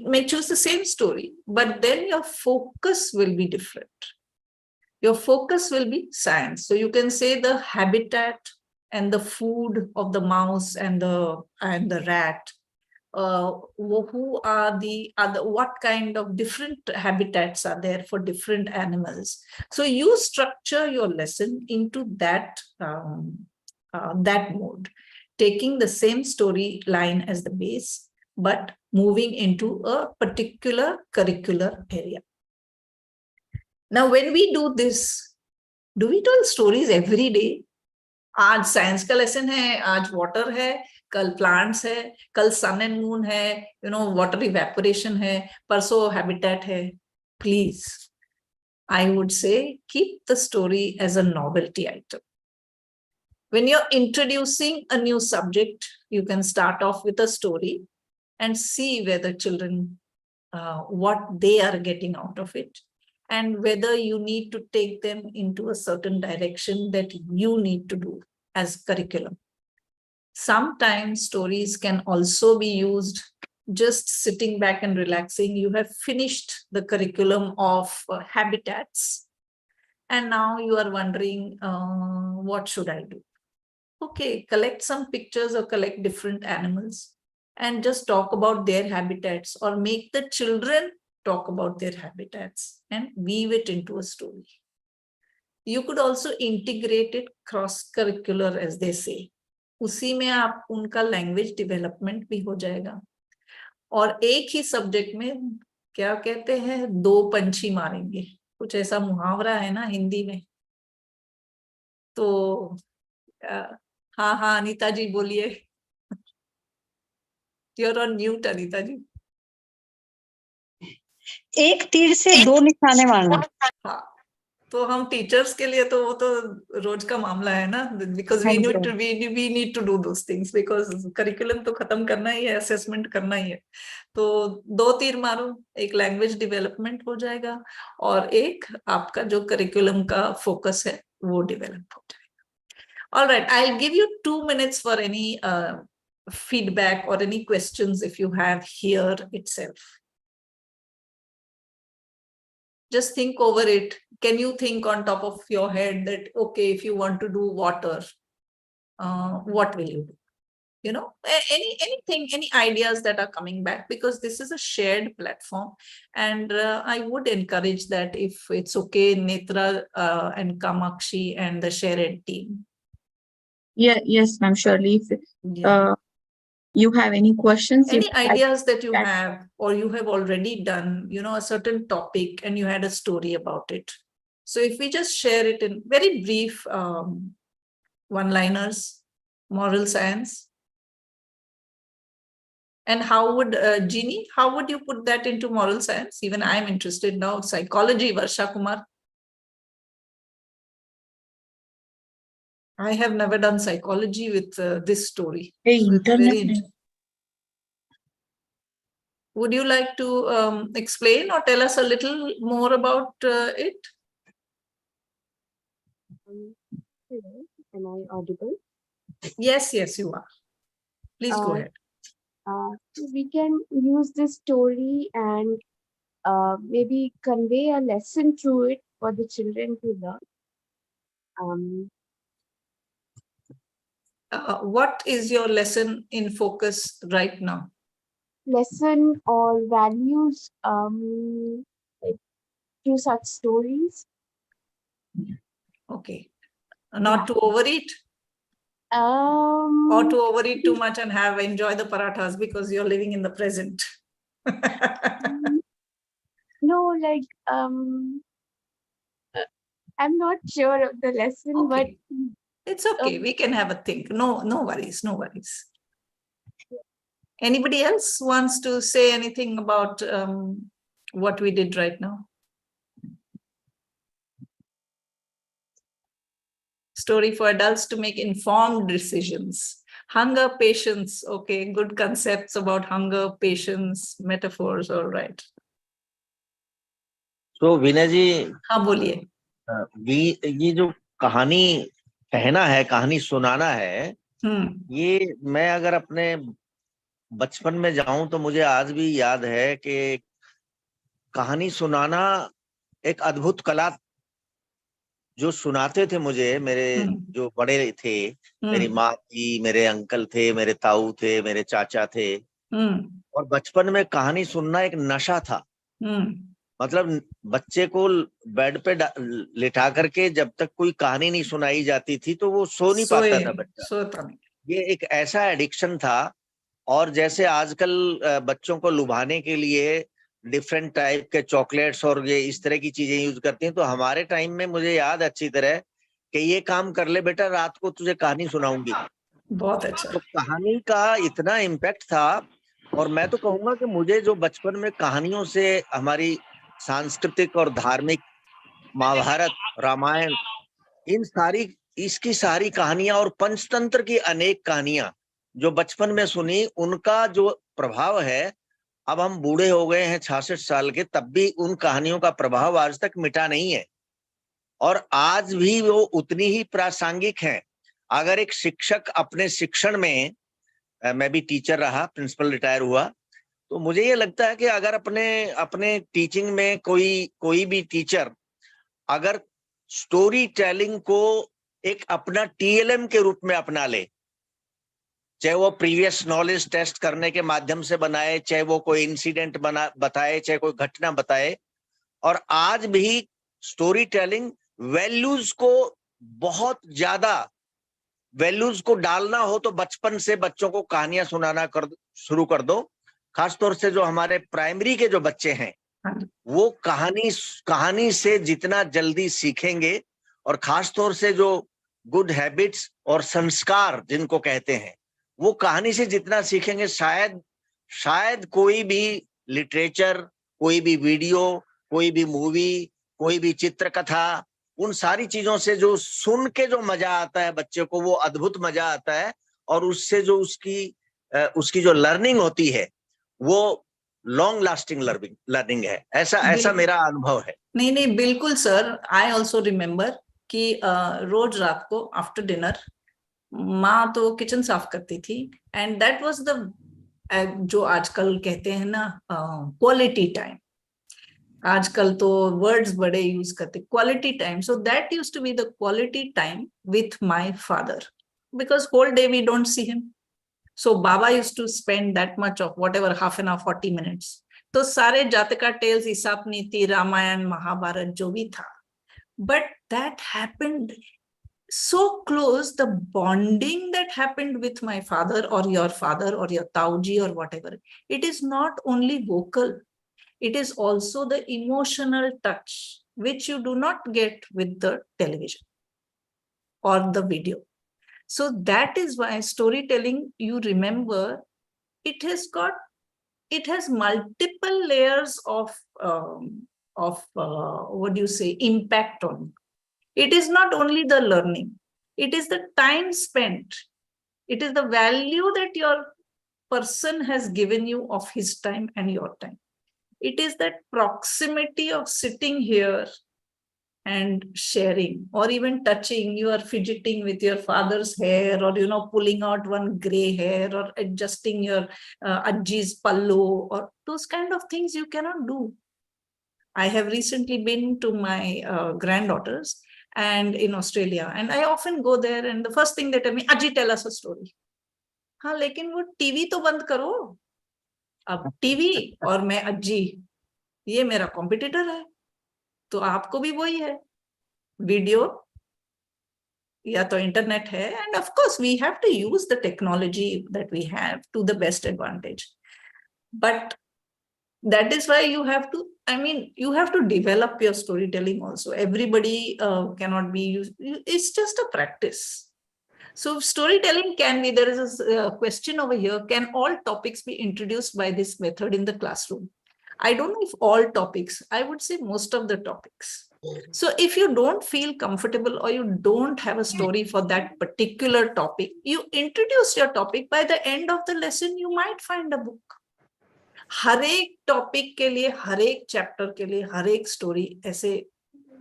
may choose the same story, but then your focus will be different. Your focus will be science. So you can say the habitat and the food of the mouse and the rat who are the other, what kind of different habitats are there for different animals. So you structure your lesson into that mode, taking the same storyline as the base, but moving into a particular curricular area. Now, when we do this, do we tell stories every day? आज science का lesson है, आज water है, कल plants है, कल सन and moon है, water evaporation है, परसों हैबिटेट है. Please, I would say keep the story as a novelty item. When you're introducing a new subject, you can start off with a story and see whether children, what they are getting out of it, and whether you need to take them into a certain direction that you need to do as curriculum. Sometimes stories can also be used just sitting back and relaxing. You have finished the curriculum of habitats, and now you are wondering, what should I do? Okay, collect some pictures or collect different animals and just talk about their habitats, or make the children talk about their habitats and weave it into a story. You could also integrate it cross-curricular, as they say. उसी में आप उनका language development भी हो जाएगा, और एक ही subject में क्या कहते हैं, दो पंछी मारेंगे, कुछ ऐसा मुहावरा है ना हिंदी में. तो हाँ हाँ अनीता जी बोलिए. You're on mute, अनीता जी. एक तीर से दो निशाने मारना. हाँ, तो हम टीचर्स के लिए तो वो तो रोज का मामला है ना, because we need to do those things, because curriculum तो खत्म करना ही है, असेसमेंट करना ही है. तो दो तीर मारो, एक लैंग्वेज डेवलपमेंट हो जाएगा और एक आपका जो करिकुलम का फोकस है वो डेवलप हो जाएगा. All right, I'll give you 2 minutes for any feedback or any questions if you have here itself. Just think over it. Can you think on top of your head that, okay, if you want to do water, what will you do? Anything, any ideas that are coming back, because this is a shared platform. And I would encourage that, if it's okay, Netra and Kamakshi and the SharEd team. Yes, ma'am, surely. If you have any questions, any ideas that you have, or you have already done, a certain topic and you had a story about it. So if we just share it in very brief one-liners, moral science. And how would, Jeannie, how would you put that into moral science? Even I'm interested now. Psychology, Varsha Kumar. I have never done psychology with this story. Would you like to explain or tell us a little more about it? Am I audible? Yes, you are. Please go ahead. So we can use this story and maybe convey a lesson through it for the children to learn. What is your lesson in focus right now? Lesson or values through such stories. Okay. Not to overeat? Or to overeat too much and enjoy the parathas because you're living in the present? No, like, I'm not sure of the lesson, okay. But it's okay. We can have a think. No worries. Anybody else wants to say anything about what we did right now? Story for adults to make informed decisions. Hunger, patience. Okay, good concepts about hunger, patience, metaphors. All right. So, Veena जी, हाँ बोलिए. ये जो कहानी कहना है, कहानी सुनाना है, ये मैं अगर अपने बचपन में जाऊं तो मुझे आज भी याद है कि कहानी सुनाना एक अद्भुत कला, जो सुनाते थे मुझे मेरे जो बड़े थे, मेरी माँ थी, मेरे अंकल थे, मेरे ताऊ थे, मेरे चाचा थे, और बचपन में कहानी सुनना एक नशा था। मतलब बच्चे को बेड पे लिटा करके जब तक कोई कहानी नहीं सुनाई जाती थी तो वो सो नहीं पाता था बच्चा। सोता नहीं। ये एक ऐसा एडिक्शन था। और जैसे आजकल बच्चों को लुभाने के लिए डिफरेंट टाइप के चॉकलेट्स और ये इस तरह की चीजें यूज करती हैं, तो हमारे टाइम में मुझे याद अच्छी तरह कि ये काम कर ले बेटा, रात को तुझे कहानी सुनाऊंगी। बहुत अच्छा। तो कहानी का इतना इम्पैक्ट था। और मैं तो कहूंगा कि मुझे जो बचपन में कहानियों से हमारी सांस्कृतिक और धार्मिक, महाभारत, रामायण, इसकी सारी कहानियां और पंचतंत्र की अनेक कहानियां जो बचपन में सुनी, उनका जो प्रभाव है, अब हम बूढ़े हो गए हैं 66 साल के, तब भी उन कहानियों का प्रभाव आज तक मिटा नहीं है और आज भी वो उतनी ही प्रासंगिक है। अगर एक शिक्षक अपने शिक्षण में, मैं भी टीचर रहा, प्रिंसिपल रिटायर हुआ, तो मुझे ये लगता है कि अगर अपने अपने टीचिंग में कोई भी टीचर अगर स्टोरी टेलिंग को एक अपना टीएलएम के रूप में अपना ले, चाहे वो प्रीवियस नॉलेज टेस्ट करने के माध्यम से बनाए, चाहे वो कोई इंसिडेंट बताए, चाहे कोई घटना बताए, और आज भी स्टोरी टेलिंग वैल्यूज को बहुत ज्यादा, वैल्यूज को डालना हो तो बचपन से बच्चों को कहानियां सुनाना शुरू कर दो। खासतौर से जो हमारे प्राइमरी के जो बच्चे हैं, वो कहानी से जितना जल्दी सीखेंगे, और खासतौर से जो गुड हैबिट्स और संस्कार जिनको कहते हैं, वो कहानी से जितना सीखेंगे, शायद कोई भी लिटरेचर, कोई भी वीडियो, कोई भी मूवी, कोई भी चित्रकथा, उन सारी चीजों से जो सुन के जो मजा आता है बच्चे को, वो अद्भुत मजा आता है। और उससे जो उसकी जो लर्निंग होती है, वो लॉन्ग लास्टिंग लर्निंग है। ऐसा मेरा अनुभव है। नहीं, बिल्कुल सर। आई ऑल्सो रिमेम्बर कि रोज रात को आफ्टर डिनर माँ तो किचन साफ करती थी, एंड दैट वाज द, जो आजकल कहते हैं ना क्वालिटी टाइम, आजकल तो वर्ड्स बड़े यूज करते, quality time. So that used to be the quality time with my father, because whole day we don't see him. So Baba used to spend that much of whatever, half an hour, 40 minutes. तो सारे जातका tales, ESAF नीति, रामायण, महाभारत जो भी था, but that happened so close. The bonding that happened with my father or your father or your tauji or whatever, it is not only vocal, it is also the emotional touch which you do not get with the television or the video. So that is why storytelling, you remember, it has multiple layers of what do you say, impact on you. It is not only the learning, it is the time spent, it is the value that your person has given you of his time and your time. It is that proximity of sitting here and sharing, or even touching, you are fidgeting with your father's hair, or pulling out one gray hair, or adjusting your ajji's pallu, or those kind of things you cannot do. I have recently been to my granddaughters and in Australia, and I often go there, and the first thing they tell me, Ajji, tell us a story. हाँ, लेकिन वो TV तो बंद करो। अब TV और मैं अज्जी, ये मेरा कॉम्पिटिटर है, तो आपको भी वही है, वीडियो या तो इंटरनेट है, and of course we have to use the technology that we have to the best advantage, but that is why you have to, you have to develop your storytelling also. Everybody cannot be used, it's just a practice. So storytelling can be, there is a question over here, can all topics be introduced by this method in the classroom? I don't know if all topics, I would say most of the topics. So if you don't feel comfortable or you don't have a story for that particular topic, you introduce your topic. By the end of the lesson, you might find a book. हर एक topic के लिए, हर एक chapter के लिए, हर एक story ऐसे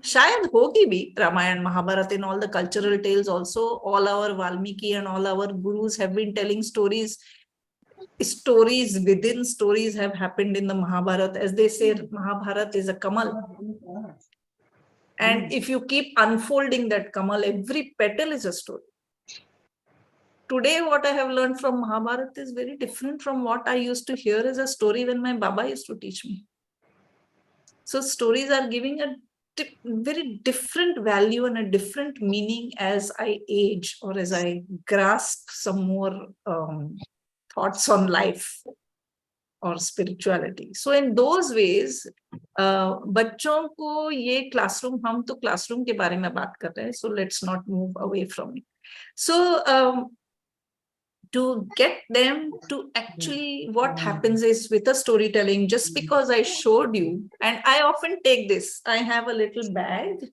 शायद होगी भी, Ramayan, Mahabharat, in all the cultural tales also, all our Valmiki and all our gurus have been telling stories within stories have happened in the Mahabharata. As they say, Mahabharata is a kamal, and if you keep unfolding that kamal, every petal is a story. today what I have learned from Mahabharata is very different from what I used to hear as a story when my Baba used to teach me. So stories are giving a very different value and a different meaning as I age or as I grasp some more thoughts on life or spirituality. So in those ways, बच्चों को ये classroom, हम तो classroom के बारे में बात कर रहे हैं, so let's not move away from it. So to get them to actually, what happens is with a storytelling, just because I showed you, and I often take this, I have a little bag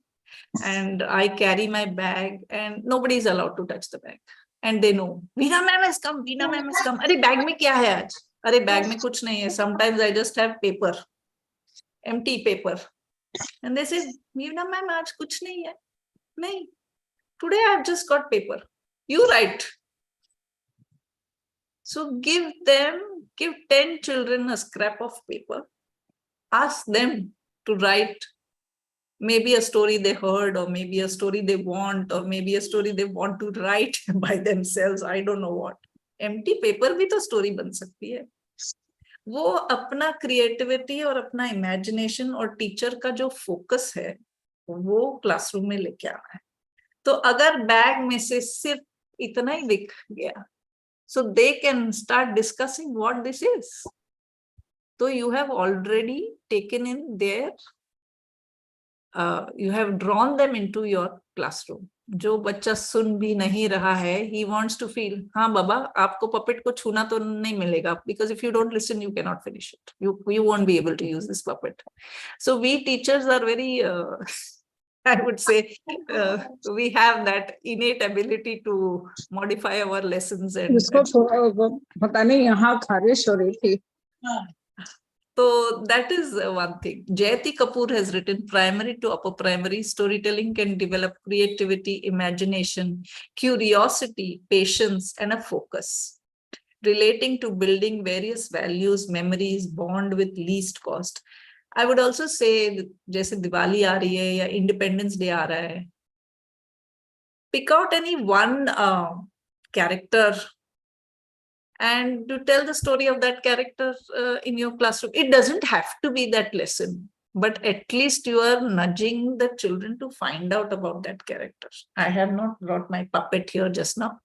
and I carry my bag and nobody is allowed to touch the bag. And they know, Veena ma'am has come, Veena ma'am has come. Arey bag mein kya hai aaj? Arey bag mein kuch nahi hai. Sometimes I just have paper, empty paper. And they say, Veena ma'am, aaj kuch nahi hai. Nahi. Today I've just got paper. You write. So give 10 children a scrap of paper. Ask them to write maybe a story they heard, or maybe a story they want, or maybe a story they want to write by themselves. I don't know what. Empty paper भी तो story बन सकती है. वो अपना creativity और अपना imagination और teacher का जो focus है, वो classroom में लेके आना है. तो अगर bag में से सिर्फ इतना ही दिख गया, so they can start discussing what this is. So you have already taken in their, you have drawn them into your classroom. जो बच्चा सुन भी नहीं रहा है, he wants to feel, हाँ बाबा, आपको puppet को छूना तो नहीं मिलेगा, because if you don't listen, you cannot finish it. You won't be able to use this puppet. So we teachers are very, I would say, we have that innate ability to modify our lessons. And पता नहीं यहाँ खारिश हो रही थी. So that is one thing. Jayati Kapoor has written, primary to upper primary, storytelling can develop creativity, imagination, curiosity, patience, and a focus, relating to building various values, memories, bond with least cost. I would also say, जैसे दिवाली आ रही है या Independence Day आ रहा है, pick out any one character and to tell the story of that character in your classroom. It doesn't have to be that lesson, but at least you are nudging the children to find out about that character. I have not brought my puppet here just now,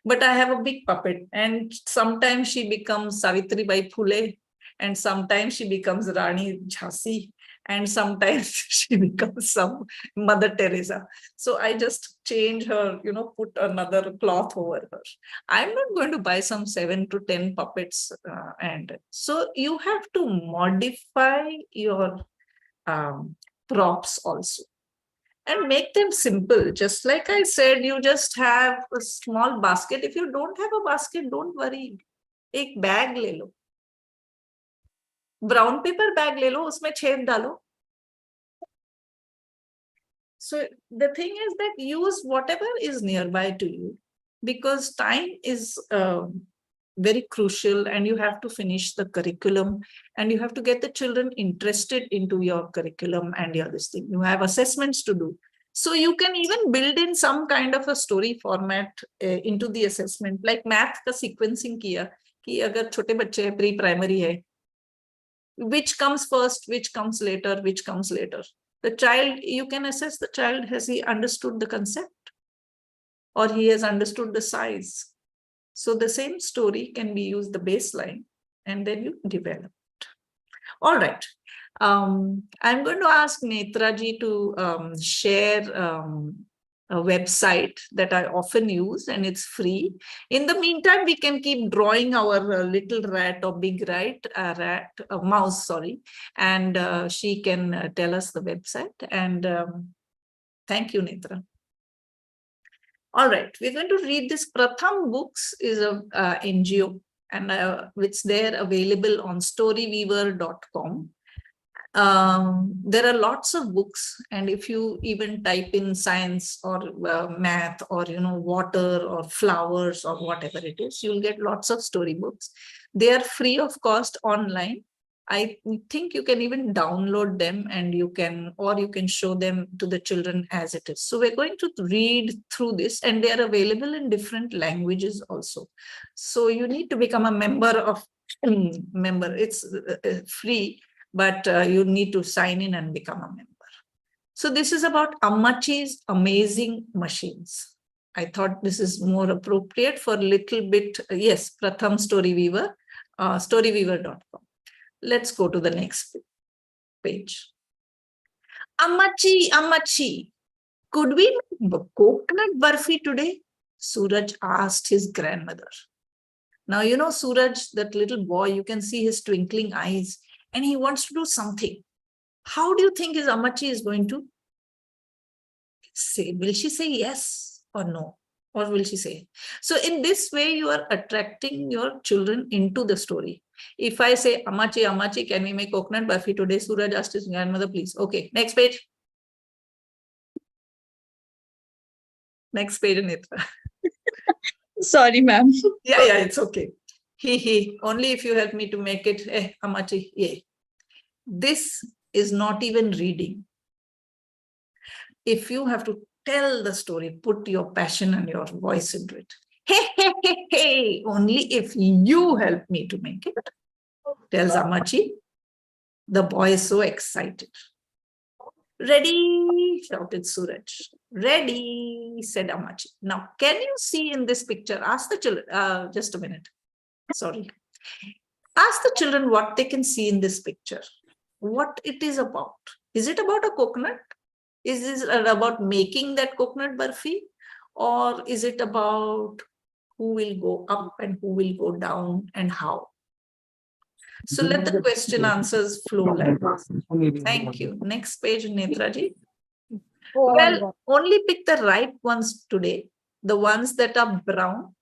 but I have a big puppet, and sometimes she becomes Savitri Bai Phule, and sometimes she becomes Rani Jhansi, and sometimes she becomes some Mother Teresa. So I just change her, put another cloth over her. I'm not going to buy some 7 to 10 puppets. And so you have to modify your props also and make them simple. Just like I said, you just have a small basket. If you don't have a basket, don't worry. Ek bag le lo. Brown paper bag le lo, usme छेद डालो. So the thing is that use whatever is nearby to you, because time is very crucial, and you have to finish the curriculum, and you have to get the children interested into your curriculum and your this thing. You have assessments to do. So you can even build in some kind of a story format into the assessment, like math का sequencing किया कि अगर छोटे बच्चे हैं, pre-primary है, which comes first, which comes later, which comes later. The child, you can assess the child, has he understood the concept or he has understood the size. So the same story can be used, the baseline, and then you develop it. All right. I'm going to ask Netra ji to share a website that I often use, and it's free. In the meantime, we can keep drawing our little rat or big mouse, sorry, and she can tell us the website. And thank you, Netra. All right, we're going to read this. Pratham Books is a NGO, and it's there available on storyweaver.com. There are lots of books, and if you even type in science or math or water or flowers or whatever it is, you'll get lots of storybooks. They are free of cost online, I think you can even download them and you can show them to the children as it is. So we're going to read through this, and they are available in different languages also. So you need to become a member of It's free, but you need to sign in and become a member. So this is about Ammachi's amazing machines. I thought this is more appropriate for a little bit. Yes, Pratham Storyweaver, storyweaver.com. Let's go to the next page. Ammachi, could we make coconut barfi today? Suraj asked his grandmother. Now, you know Suraj, that little boy, you can see his twinkling eyes, and he wants to do something. How do you think his Ammachi is going to say? Will she say yes or no? Or will she say? So in this way, you are attracting your children into the story. If I say, Ammachi, can we make coconut barfi today? Suraj asked his grandmother, please. Okay, next page. Next page, Netra. Sorry, ma'am. Yeah, it's okay. Only if you help me to make it. Ammachi, yeah. This is not even reading. If you have to tell the story, put your passion and your voice into it. Hey, only if you help me to make it, tells Ammachi. The boy is so excited. Ready, shouted Suraj. Ready, said Ammachi. Now, can you see in this picture? Ask the children, just a minute. Sorry. Ask the children what they can see in this picture. What it is about. Is it about a coconut? Is this about making that coconut barfi? Or is it about who will go up and who will go down and how? So let the question answers flow like this. Thank you. Next page, Netraji. Well, only pick the right ones today. The ones that are brown.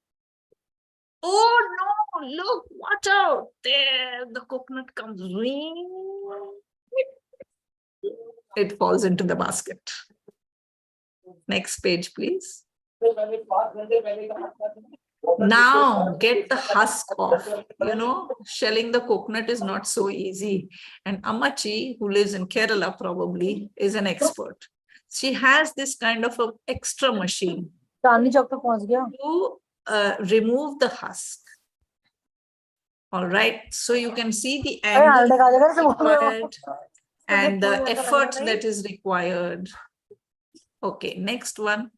Oh no, look, watch out. There, the coconut comes. It falls into the basket. Next page, please. Now get the husk off. You know, shelling the coconut is not so easy. And Ammachi, who lives in Kerala probably, is an expert. She has this kind of an extra machine to remove the husk. All right, so you can see the angle required and the effort that is required. Okay, next one.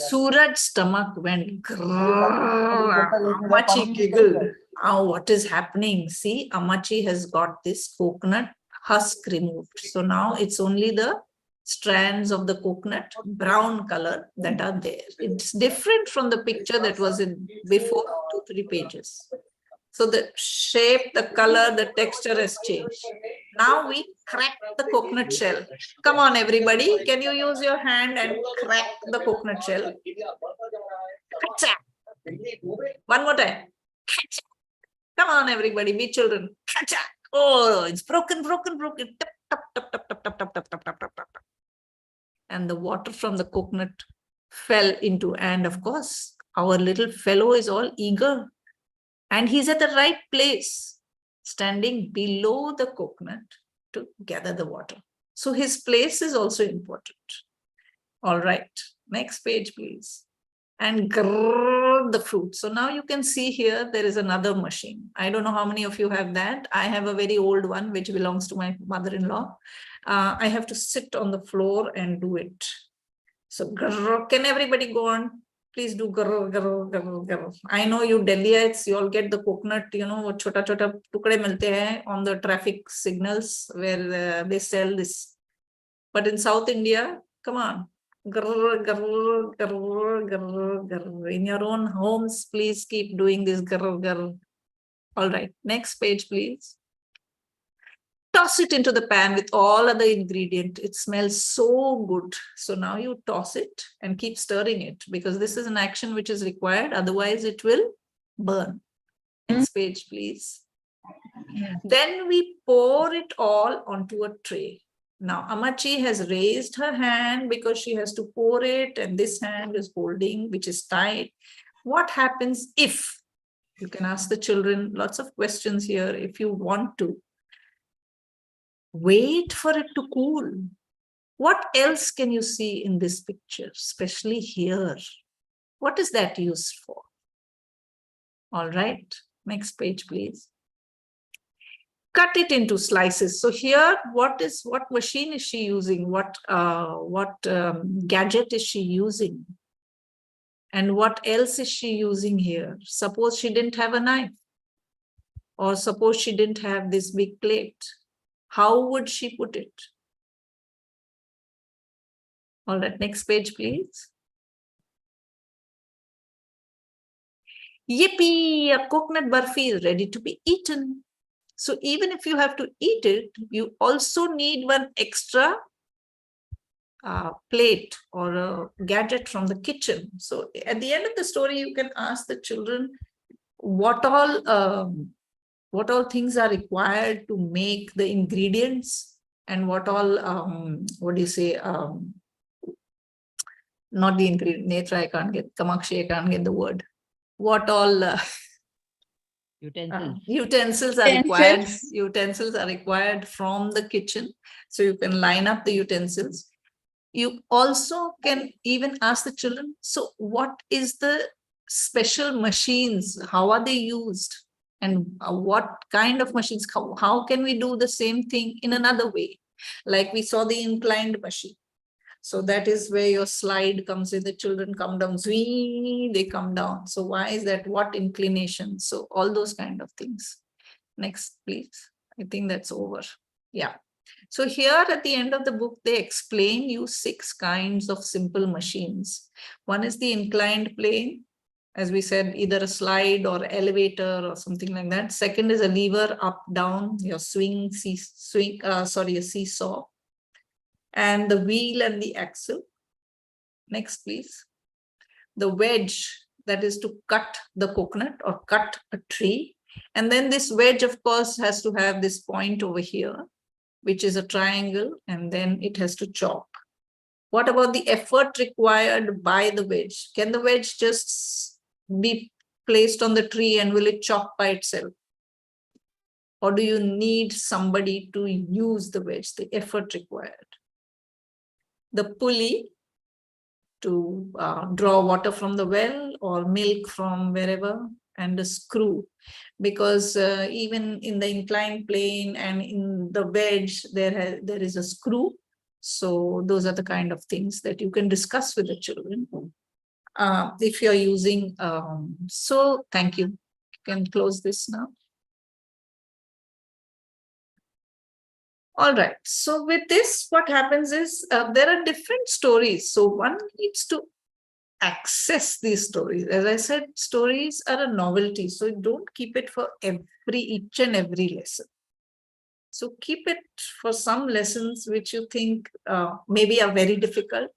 Suraj's stomach went grrrr. Ammachi giggled. Oh, what is happening? See, Ammachi has got this coconut husk removed. So now it's only the strands of the coconut, brown color, that are there. It's different from the picture that was in before 2-3 pages. So the shape, the color, the texture has changed. Now we crack the coconut shell. Come on, everybody. Can you use your hand and crack the coconut shell? One more time. Come on, everybody. Be children. Oh, it's broken. And the water from the coconut fell into, and of course, our little fellow is all eager. And he's at the right place, standing below the coconut to gather the water. So his place is also important. All right, next page, please. And grrr, the fruit. So now you can see here, there is another machine. I don't know how many of you have that. I have a very old one, which belongs to my mother-in-law. I have to sit on the floor and do it. So grrr, can everybody go on? Please do grrr, grrr, grrr, grrr. I know you Delhiites, you all get the coconut, you know, wo chota tukde milte hain on the traffic signals where they sell this. But in South India, come on. Grrr, grrr, grrr, grrr, grrr. In your own homes, please keep doing this grrr, grrr. All right, next page, please. Toss it into the pan with all other ingredients. It smells so good. So now you toss it and keep stirring it, because this is an action which is required. Otherwise, it will burn. Next page, please. Then we pour it all onto a tray. Now, Ammachi has raised her hand because she has to pour it, and this hand is holding, which is tight. What happens if You can ask the children lots of questions here if you want to. Wait for it to cool. What else can you see in this picture, especially here? What is that used for? All right, next page, please. Cut it into slices. So here, what machine is she using? What gadget is she using? And what else is she using here? Suppose she didn't have a knife, or suppose she didn't have this big plate. How would she put it? All right, next page, please. Yippee, a coconut barfi is ready to be eaten. So even if you have to eat it, you also need one extra plate or a gadget from the kitchen. So at the end of the story, you can ask the children what all things are required to make the ingredients, and what all, not the ingredient, Netra, I can't get, Kamakshi, I can't get the word. What all utensils are required. Utensils are required from the kitchen. So you can line up the utensils. You also can even ask the children, so what is the special machines? How are they used? And what kind of machines? How can we do the same thing in another way? Like we saw the inclined machine. So that is where your slide comes in. The children come down, zwing, they come down. So why is that? What inclination? So all those kind of things. Next, please. I think that's over. Yeah. So here at the end of the book, they explain you 6 kinds of simple machines. One is the inclined plane, as we said, either a slide or elevator or something like that. Second is a lever, up, down, your a seesaw, and the wheel and the axle. Next, please. The wedge, that is to cut the coconut or cut a tree. And then this wedge, of course, has to have this point over here, which is a triangle, and then it has to chop. What about the effort required by the wedge? Can the wedge just be placed on the tree and will it chop by itself? Or do you need somebody to use the wedge, the effort required? The pulley to draw water from the well or milk from wherever, and a screw, because even in the inclined plane and in the wedge, there is a screw. So those are the kind of things that you can discuss with the children if you're using. So thank you. You can close this now. All right. So with this, what happens is there are different stories. So one needs to access these stories. As I said, stories are a novelty. So don't keep it for each and every lesson. So keep it for some lessons which you think maybe are very difficult,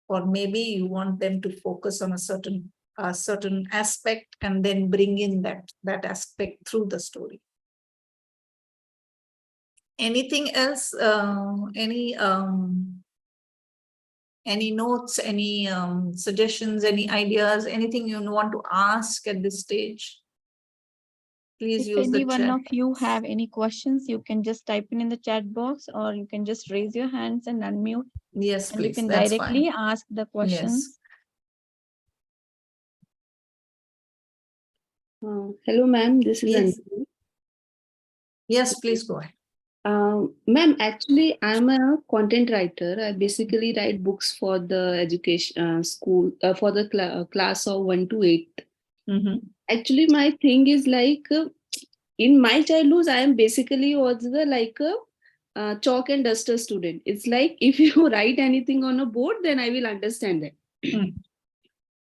or maybe you want them to focus on a certain aspect and then bring in that aspect through the story. Anything else? Any notes, any suggestions, any ideas, anything you want to ask at this stage? Please use the chat. If any one of you have any questions, you can just type in the chat box, or you can just raise your hands and unmute. Yes, and please. you can That's directly fine. ask the questions. Yes. Hello, ma'am. This is Yes. Anjali. Yes, please go ahead. Ma'am, actually, I'm a content writer. I basically write books for the education school, for the class of 1 to 8. Mm-hmm. Actually, my thing is like, in my childhood, I am basically was like a chalk and duster student. It's like, if you write anything on a board, then I will understand it. Mm.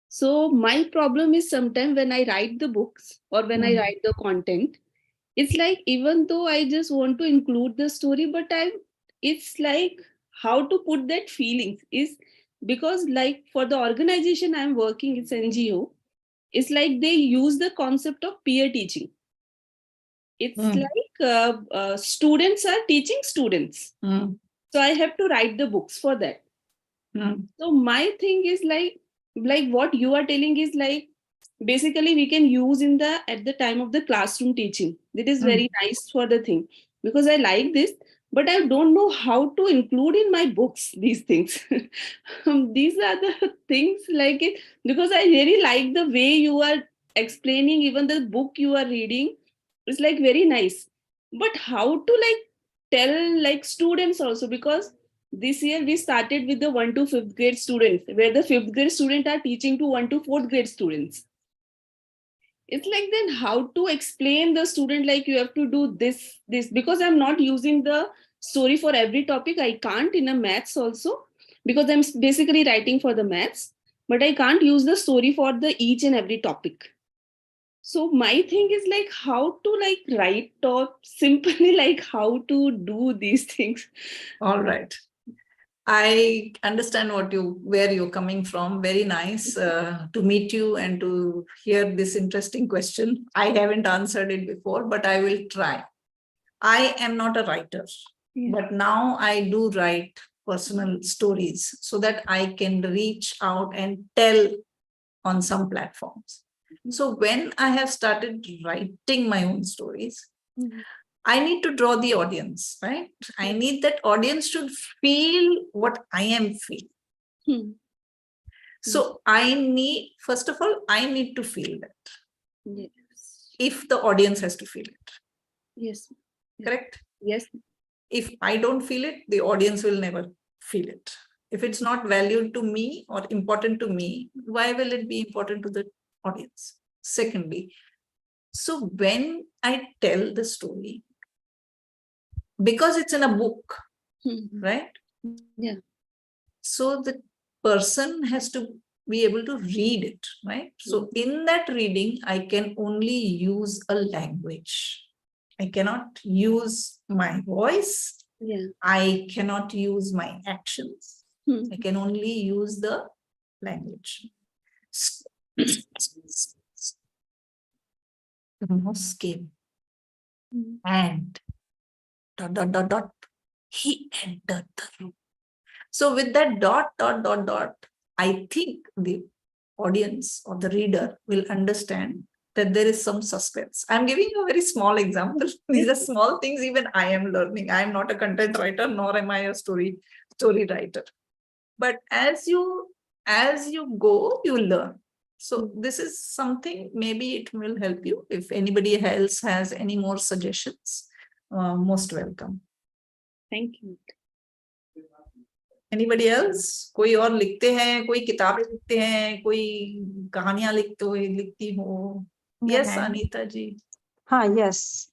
So my problem is sometimes when I write the books or when I write the content, it's like, even though I just want to include the story, but it's like how to put that feelings is, because like for the organization I'm working, it's NGO, it's like they use the concept of peer teaching. It's like students are teaching students. So I have to write the books for that. So my thing is like what you are telling is like, basically we can use at the time of the classroom teaching. That is very nice for the thing, because I like this, but I don't know how to include in my books these things. These are the things like it, because I really like the way you are explaining, even the book you are reading is like very nice. But how to like tell like students also, because this year we started with the 1 to 5th grade students, where the 5th grade students are teaching to 1 to 4th grade students. It's like, then how to explain the student like you have to do this, because I'm not using the story for every topic. I can't in a maths also, because I'm basically writing for the maths, but I can't use the story for the each and every topic. So my thing is like how to like write or simply like how to do these things. All right. I understand where you're coming from. Very nice to meet you and to hear this interesting question. I haven't answered it before, but I will try. I am not a writer, but now I do write personal stories so that I can reach out and tell on some platforms. So when I have started writing my own stories, I need to draw the audience, right? I need that audience to feel what I am feeling. So first of all, I need to feel that. Yes. If the audience has to feel it. Yes. Correct? Yes. If I don't feel it, the audience will never feel it. If it's not valued to me or important to me, why will it be important to the audience? Secondly, so when I tell the story, because it's in a book, right? Yeah. So the person has to be able to read it, right? So in that reading, I can only use a language. I cannot use my voice. Yeah. I cannot use my actions. I can only use the language. No scheme. And ... He entered the room. So with that ... I think the audience or the reader will understand that there is some suspense. I'm giving you a very small example. These are small things even I am learning. I am not a content writer, nor am I a story writer. But as you go, you learn. So this is something, maybe it will help you. If anybody else has any more suggestions, most welcome. Thank you. Anybody else? कोई और लिखते हैं, कोई किताबें लिखते हैं, कोई कहानियां लिखती हो? Yes, Anita ji. हाँ, yes.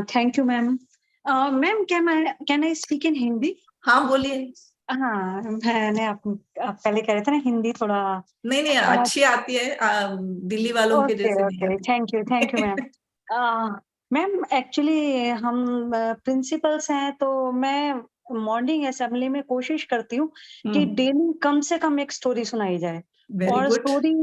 Thank you, ma'am. Ma'am, can I speak in Hindi? हाँ, बोलिए. हाँ, मैंने आप पहले कह रहे थे ना हिंदी थोड़ा नहीं अच्छी आती है, दिल्ली वालों के जैसे नहीं. Okay, thank you ma'am. Ma'am actually हम प्रिंसिपल्स हैं, तो मैं मॉर्निंग असेंबली में कोशिश करती हूँ कि डेली कम से कम एक स्टोरी सुनाई जाए. और स्टोरी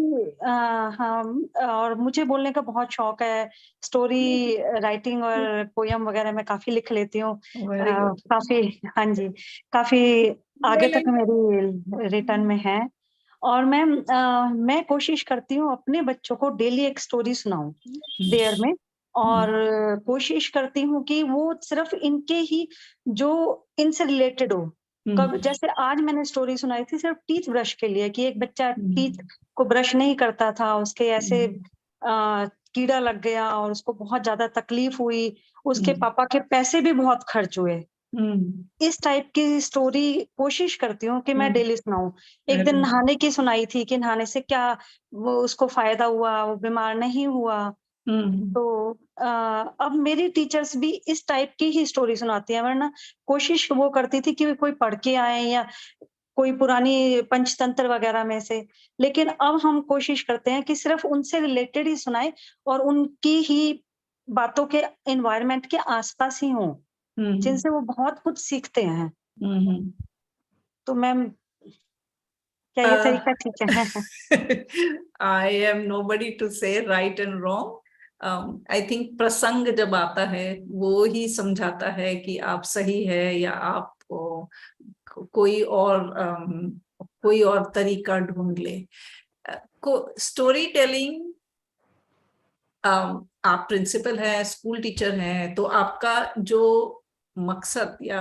और मुझे बोलने का बहुत शौक है. स्टोरी राइटिंग और पोयम वगैरह मैं काफी लिख लेती हूँ. काफी, हाँ जी, काफी आगे तक मेरी रिटर्न में है. और मैं कोशिश करती हूँ अपने बच्चों को डेली एक स्टोरी सुनाऊं देयर में. और कोशिश करती हूँ कि वो सिर्फ इनके ही जो इनसे रिलेटेड हो. जैसे आज मैंने स्टोरी सुनाई थी सिर्फ टीथ ब्रश के लिए, कि एक बच्चा टीथ को ब्रश नहीं करता था, उसके ऐसे कीड़ा लग गया और उसको बहुत ज्यादा तकलीफ हुई, उसके पापा के पैसे भी बहुत खर्च हुए. इस टाइप की स्टोरी कोशिश करती हूँ कि मैं डेली सुनाऊं. एक दिन नहाने की सुनाई थी कि नहाने से क्या वो उसको फायदा हुआ, वो बीमार नहीं हुआ. तो अब मेरी टीचर्स भी इस टाइप की ही स्टोरी सुनाती हैं. वरना कोशिश वो करती थी कि कोई पढ़ के आए या कोई पुरानी पंचतंत्र वगैरह में से. लेकिन अब हम कोशिश करते हैं कि सिर्फ उनसे रिलेटेड ही सुनाए और उनकी ही बातों के एनवायरनमेंट के आसपास ही हों, जिनसे वो बहुत कुछ सीखते हैं. तो मैम क्या ये तरीका ठीक है? I am nobody to say right and wrong. I think प्रसंग जब आता है वो ही समझाता है कि आप सही है या आप कोई और तरीका ढूंढ ले. स्टोरी टेलिंग आप प्रिंसिपल हैं, स्कूल टीचर हैं, तो आपका जो मकसद या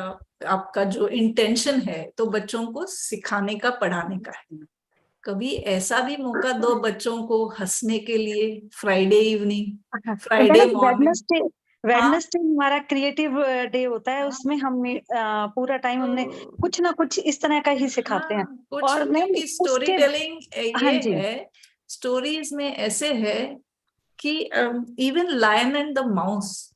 आपका जो इंटेंशन है तो बच्चों को सिखाने का, पढ़ाने का है। कभी ऐसा भी मौका दो बच्चों को हंसने के लिए, Friday evening, Friday morning. Wednesday हमारा क्रिएटिव डे होता है, उसमें हम पूरा टाइम उन्हें कुछ ना कुछ इस तरह का ही सिखाते हैं। और क्योंकि स्टोरी टेलिंग ये है, स्टोरीज में ऐसे है कि even lion and the mouse,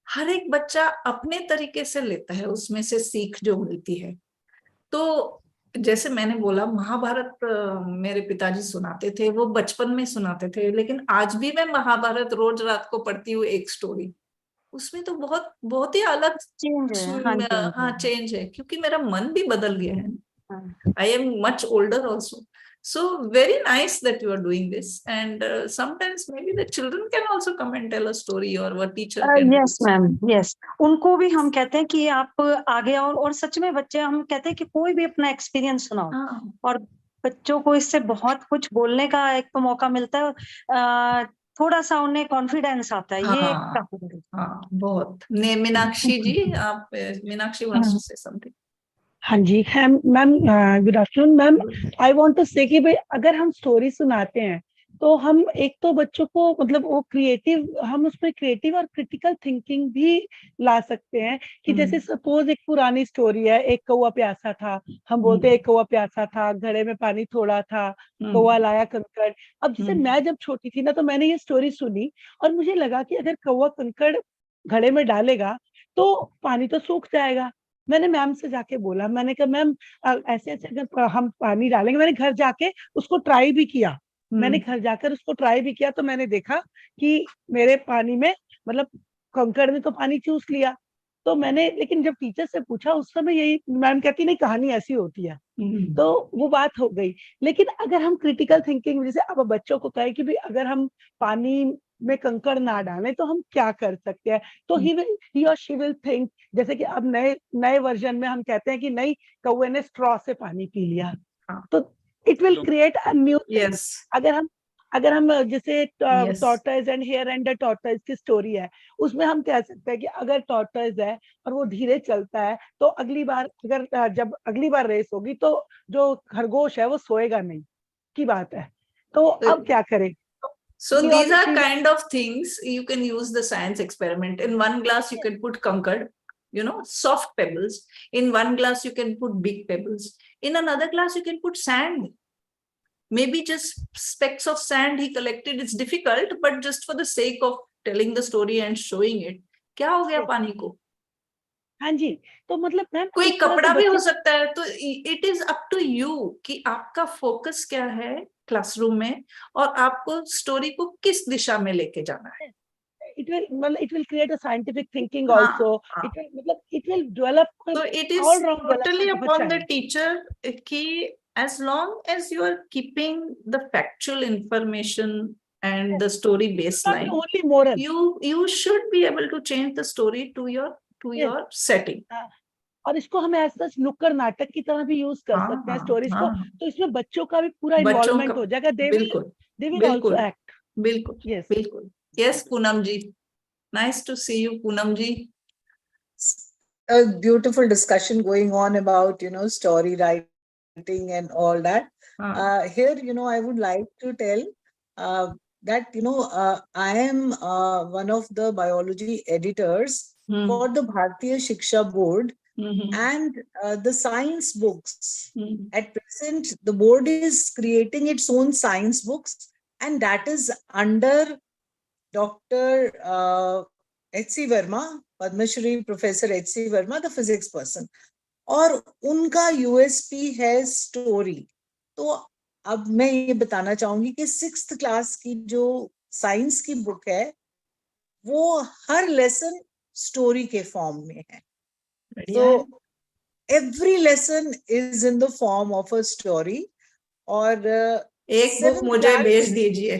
हर एक बच्चा अपने तरीके से लेता है, उसमें से सीख जो मिलती है। तो जैसे मैंने बोला, महाभारत मेरे पिताजी सुनाते थे, वो बचपन में सुनाते थे, लेकिन आज भी मैं महाभारत रोज रात को पढ़ती हूँ एक स्टोरी। उसमें तो बहुत बहुत ही अलग चेंज है। हाँ चेंज है, क्योंकि मेरा मन भी बदल गया है। I am much older also. So very nice that you are doing this, and sometimes maybe the children can also come and tell a story, or what teacher can. Yes ma'am, yes. उनको भी हम कहते हैं कि आप आगे आओ, और सच में बच्चे, हम कहते हैं कि कोई भी अपना एक्सपीरियंस सुनाओ, और बच्चों को इससे बहुत कुछ बोलने का एक तो मौका मिलता है, थोड़ा सा उन्हें कॉन्फिडेंस आता है। ये काफी बड़ी। बहुत। मीनाक्षी जी, आप, Meenakshi wants to say something. हाँ जी, है ma'am, good afternoon ma'am. I want to say कि भाई अगर हम स्टोरी सुनाते हैं तो हम एक तो बच्चों को मतलब वो क्रिएटिव, हम उसमें क्रिएटिव और क्रिटिकल थिंकिंग भी ला सकते हैं कि जैसे सपोज एक पुरानी स्टोरी है, एक कौवा प्यासा था, हम बोलते हैं एक कौवा प्यासा था, घड़े में पानी थोड़ा था, कौवा लाया कंकड़। अब जैसे मैं जब छोटी थी ना, तो मैंने ये स्टोरी सुनी और मुझे लगा कि अगर कौवा कंकड़ घड़े में डालेगा तो पानी तो सूख जाएगा। मैंने मैम से जाके बोला, मैंने कहा मैम ऐसे ऐसे अगर हम पानी डालेंगे, मैंने घर जाके उसको ट्राई भी किया, मैंने घर जाकर उसको ट्राई भी किया, तो मैंने देखा कि मेरे पानी में मतलब कंकड़ ने तो पानी चूस लिया। तो मैंने, लेकिन जब टीचर से पूछा उस समय यही मैम कहती नहीं, कहानी ऐसी होती है। तो वो बात हो गई। लेकिन अगर हम क्रिटिकल थिंकिंग, जैसे अब बच्चों को कहे कि भाई अगर हम पानी में कंकड़ ना डालें तो हम क्या कर सकते हैं, तो ही और शी विल थिंक, जैसे कि अब नए वर्जन में हम कहते हैं कि नहीं, कौवे ने स्ट्रॉ से पानी पी लिया, तो it will create a new thing. अगर हम जैसे tortoise and hare and the tortoise की स्टोरी है, उसमें हम कह सकते हैं कि अगर टॉर्टोइज है और वो धीरे चलता है तो अगली बार जब अगली बार रेस होगी तो जो खरगोश है वो सोएगा नहीं, की बात है। तो अब क्या करें? So these are kind of things you can use the science experiment. In one glass you can put concord, soft pebbles. In one glass you can put big pebbles. In another glass you can put sand. Maybe just specks of sand he collected. It's difficult, but just for the sake of telling the story and showing it. क्या हो गया पानी को? हाँ जी, तो मतलब ma'am कोई कपड़ा भी हो सकता है। तो it is up to you कि आपका फोकस क्या है क्लासरूम में, और आपको स्टोरी को किस दिशा में लेके जाना है। It will create a scientific thinking also. It will develop. So it is totally upon the teacher कि as long as you are keeping the factual information and the story baseline, only moral, you should be able to change the story to your setting. और इसको हम ऐसा नुक्कड़ नाटक की तरह भी यूज कर सकते हैं स्टोरीज को, तो इसमें बच्चों का भी पूरा इन्वॉल्वमेंट हो जाएगा। They will also act. बिल्कुल, बिल्कुल। Yes Poonam ji, nice to see you Poonam ji. A beautiful discussion going on about story writing and all that. Here I would like to tell that I am one of the biology editors for the Bharatiya Shiksha Board. And the science books, at present the board is creating its own science books, and that is under Dr. H.C. Verma, Padma Shri Professor H.C. Verma, the physics person. और उनका USP है story. तो अब मैं ये बताना चाहूंगी कि 6th क्लास की जो साइंस की बुक है वो हर लेसन स्टोरी के फॉर्म में है। So every lesson is in the form of a story. और एक बुक मुझे भेज दीजिए।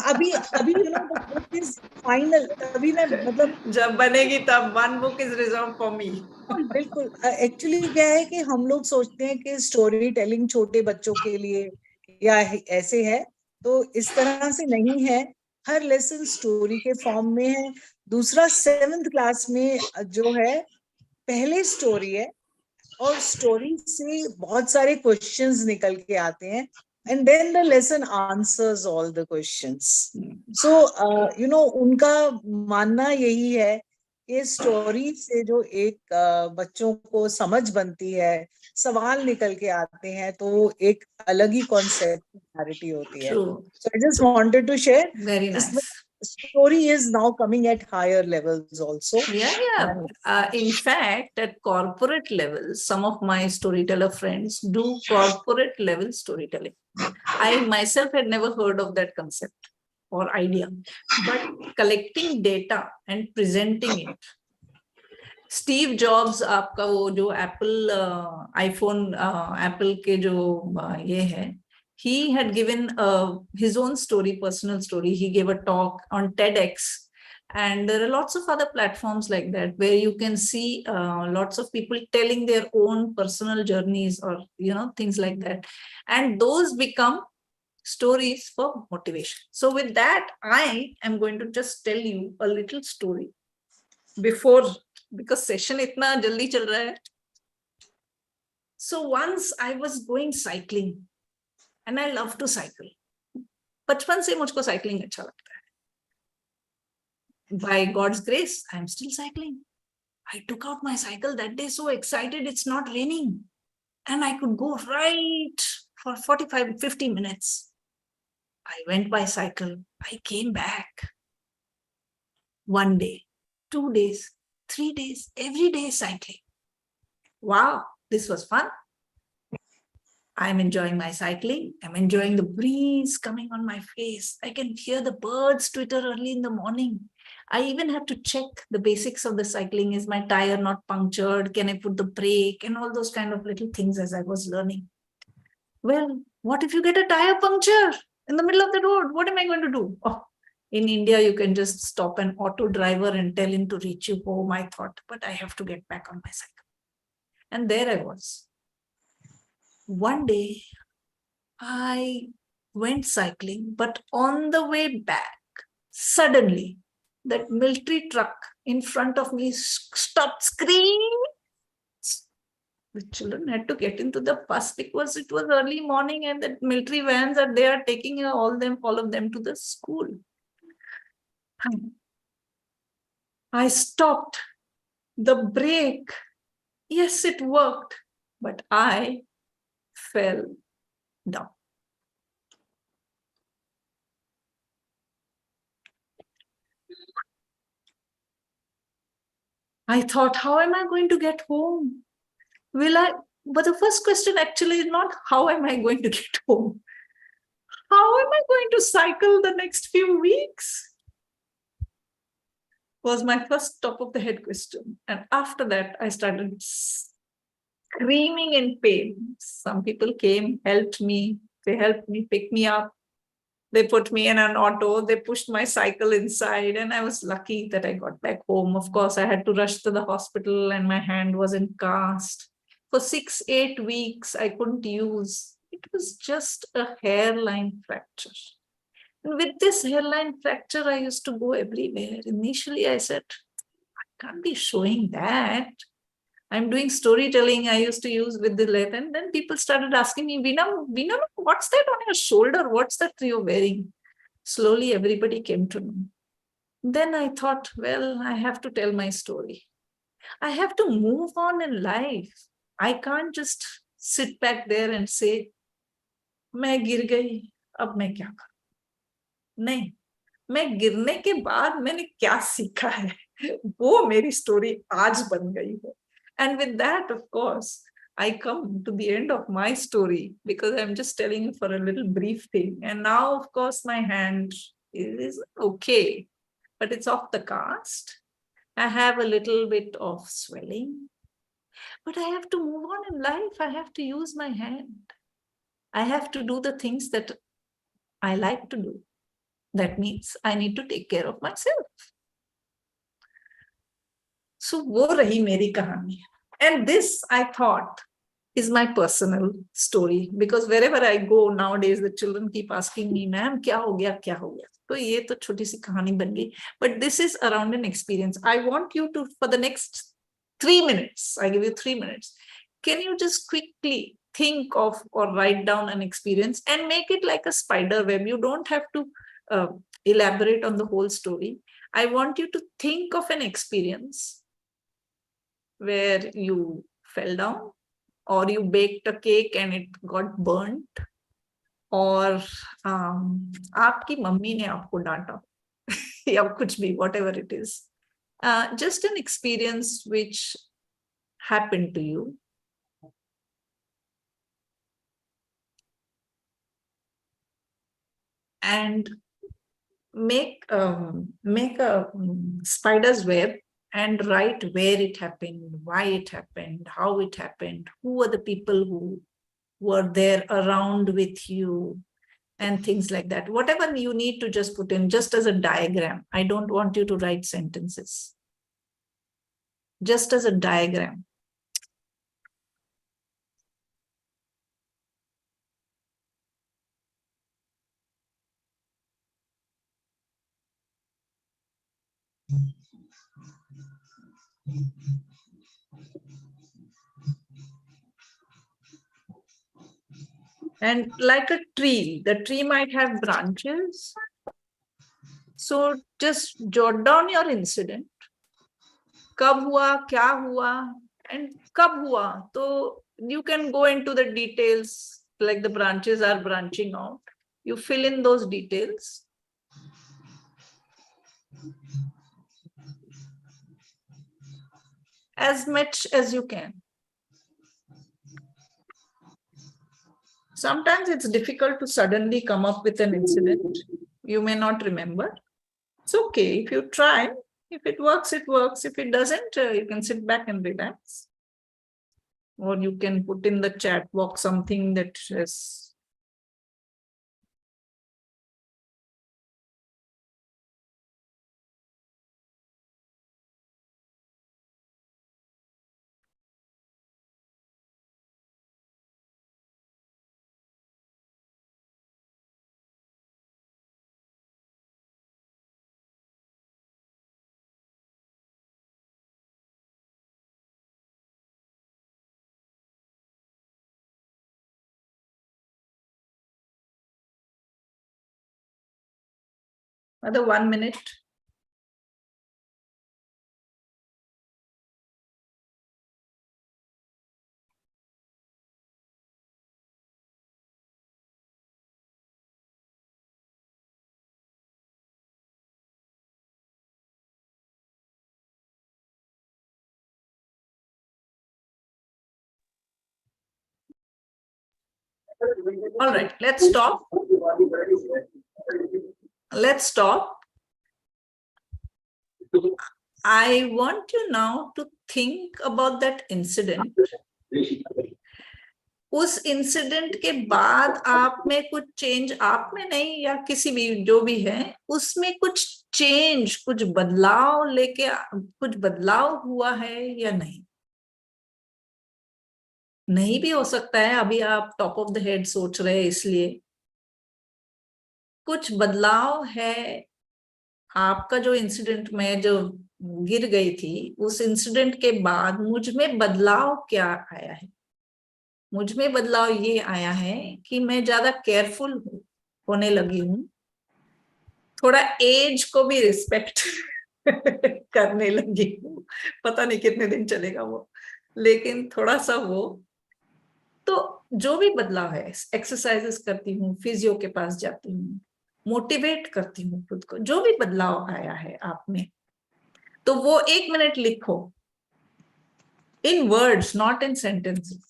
अभी book is final, अभी मैं मतलब जब बनेगी तब one book is reserved for me. बिल्कुल। एक्चुअली क्या है कि हम लोग सोचते हैं कि स्टोरी टेलिंग छोटे बच्चों के लिए या ऐसे है, तो इस तरह से नहीं है, हर लेसन स्टोरी के फॉर्म में है। दूसरा 7th क्लास में जो है पहले स्टोरी है, और स्टोरी से बहुत सारे क्वेश्चंस निकल के आते हैं, and then the lesson answers all the questions. So you know, उनका मानना यही है कि स्टोरी से जो एक बच्चों को समझ बनती है, सवाल निकल के आते हैं, तो एक अलग ही कॉन्सेप्ट क्लैरिटी होती है। So I just wanted to share, Very nice. story is now coming at higher levels also. Yeah. In fact, at corporate level, some of my storyteller friends do corporate level storytelling. I myself had never heard of that concept or idea, but collecting data and presenting it. Steve jobs, आपका वो जो Apple iPhone Apple के जो ये है, he had given his own story, personal story. He gave a talk on TEDx, and there are lots of other platforms like that where you can see lots of people telling their own personal journeys, or things like that, and those become stories for motivation. So with that, I am going to just tell you a little story before, because session itna jaldi chal raha hai. So once I was going cycling, and I love to cycle. बचपन से मुझको cycling अच्छा लगता है. By God's grace, I'm still cycling. I took out my cycle that day, so excited, it's not raining, and I could go right for 45-50 minutes. I went by cycle. I came back. 1 day, 2 days, 3 days, every day cycling. Wow, this was fun. I'm enjoying my cycling. I'm enjoying the breeze coming on my face. I can hear the birds twitter early in the morning. I even have to check the basics of the cycling. Is my tire not punctured? Can I put the brake? And all those kind of little things as I was learning. Well, what if you get a tire puncture in the middle of the road? What am I going to do? Oh, in India, you can just stop an auto driver and tell him to reach you home, I thought, but I have to get back on my cycle. And there I was. One day, I went cycling, but on the way back, suddenly, that military truck in front of me stopped screaming. The children had to get into the bus because it was early morning, and the military vans are there taking all of them to the school. I stopped. The brake, yes, it worked, but I fell down. I thought, how am I going to get home? But the first question actually is not how am I going to get home? How am I going to cycle the next few weeks? Was my first top of the head question. And after that, I started screaming in pain. Some people came, helped me. They helped me pick me up. They put me in an auto. They pushed my cycle inside, and I was lucky that I got back home. Of course, I had to rush to the hospital, and my hand was in cast. For 6-8 weeks, I couldn't use. It was just a hairline fracture. And with this hairline fracture, I used to go everywhere. Initially, I said, I can't be showing that. I'm doing storytelling. I used to use with the left. And then people started asking me, Veena, what's that on your shoulder? What's that you're wearing? Slowly, everybody came to know. Then I thought, well, I have to tell my story. I have to move on in life. I can't just sit back there and say, मैं गिर गई, अब मैं क्या करूं? नहीं, मैं गिरने के बाद मैंने क्या सीखा है, वो मेरी स्टोरी आज बन गई है. And with that, of course, I come to the end of my story because I'm just telling you for a little brief thing. And now, of course, my hand is okay, but it's off the cast. I have a little bit of swelling, but I have to move on in life. I have to use my hand. I have to do the things that I like to do. That means I need to take care of myself. So वो रही मेरी कहानी. And this, I thought, is my personal story, because wherever I go nowadays the children keep asking me, ma'am क्या हो गया क्या हो गया. तो ये तो छोटी सी कहानी बन गई, but this is around an experience. I want you to, for the next 3 minutes, I give you 3 minutes, can you just quickly think of or write down an experience and make it like a spider web. You don't have to elaborate on the whole story. I want you to think of an experience where you fell down, or you baked a cake and it got burnt, or आपकी mummy ने आपको डांटा या कुछ भी, whatever it is. Just an experience which happened to you. And make a spider's web and write where it happened, why it happened, how it happened, who are the people who were there around with you, and things like that. Whatever you need to just put in, just as a diagram. I don't want you to write sentences. Just as a diagram. And like a tree, the tree might have branches. So just jot down your incident. कब हुआ, क्या हुआ, and कब हुआ. So you can go into the details, like the branches are branching out. You fill in those details. As much as you can. Sometimes it's difficult to suddenly come up with an incident. You may not remember. It's okay if you try. If it works, it works. If it doesn't, you can sit back and relax. Or you can put in the chat box something that is another 1 minute. All right, let's stop. Let's stop. I want you now to think about that incident. उस incident के बाद आप में कुछ change, आप में नहीं या किसी भी जो भी है उसमें कुछ चेंज, कुछ बदलाव लेके कुछ बदलाव हुआ है या नहीं. नहीं भी हो सकता है, अभी आप टॉप ऑफ द हेड सोच रहे हैं इसलिए. कुछ बदलाव है. आपका जो इंसिडेंट में जो गिर गई थी, उस इंसिडेंट के बाद मुझ में बदलाव क्या आया है. मुझ में बदलाव ये आया है कि मैं ज्यादा केयरफुल होने लगी हूँ. थोड़ा एज को भी रिस्पेक्ट करने लगी हूँ. पता नहीं कितने दिन चलेगा वो, लेकिन थोड़ा सा वो. तो जो भी बदलाव है, एक्सरसाइजेस करती हूँ, फिजियो के पास जाती हूँ, मोटिवेट करती हूँ खुद को. जो भी बदलाव आया है आप में, तो वो 1 मिनट लिखो. In words, not in sentences.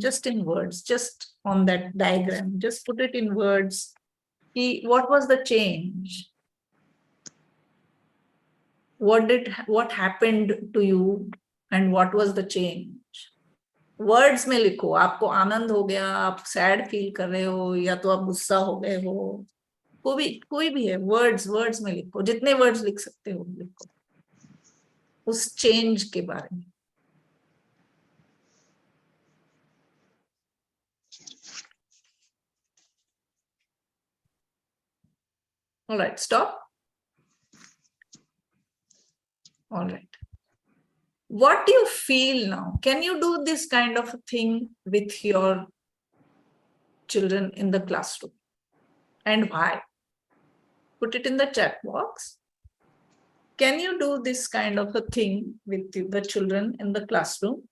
Just in words, just on that diagram, just put it in words. What was the change? What happened to you and what was the change? Words में लिखो. आपको आनंद हो गया, आप sad feel कर रहे हो, या तो आप गुस्सा हो गए हो, कोई भी है. वर्ड्स में लिखो. जितने वर्ड्स लिख सकते हो लिखो उस चेंज के बारे में. All right, stop. All right. What do you feel now? Can you do this kind of thing with your children in the classroom? And why? Put it in the chat box. Can you do this kind of a thing with the children in the classroom?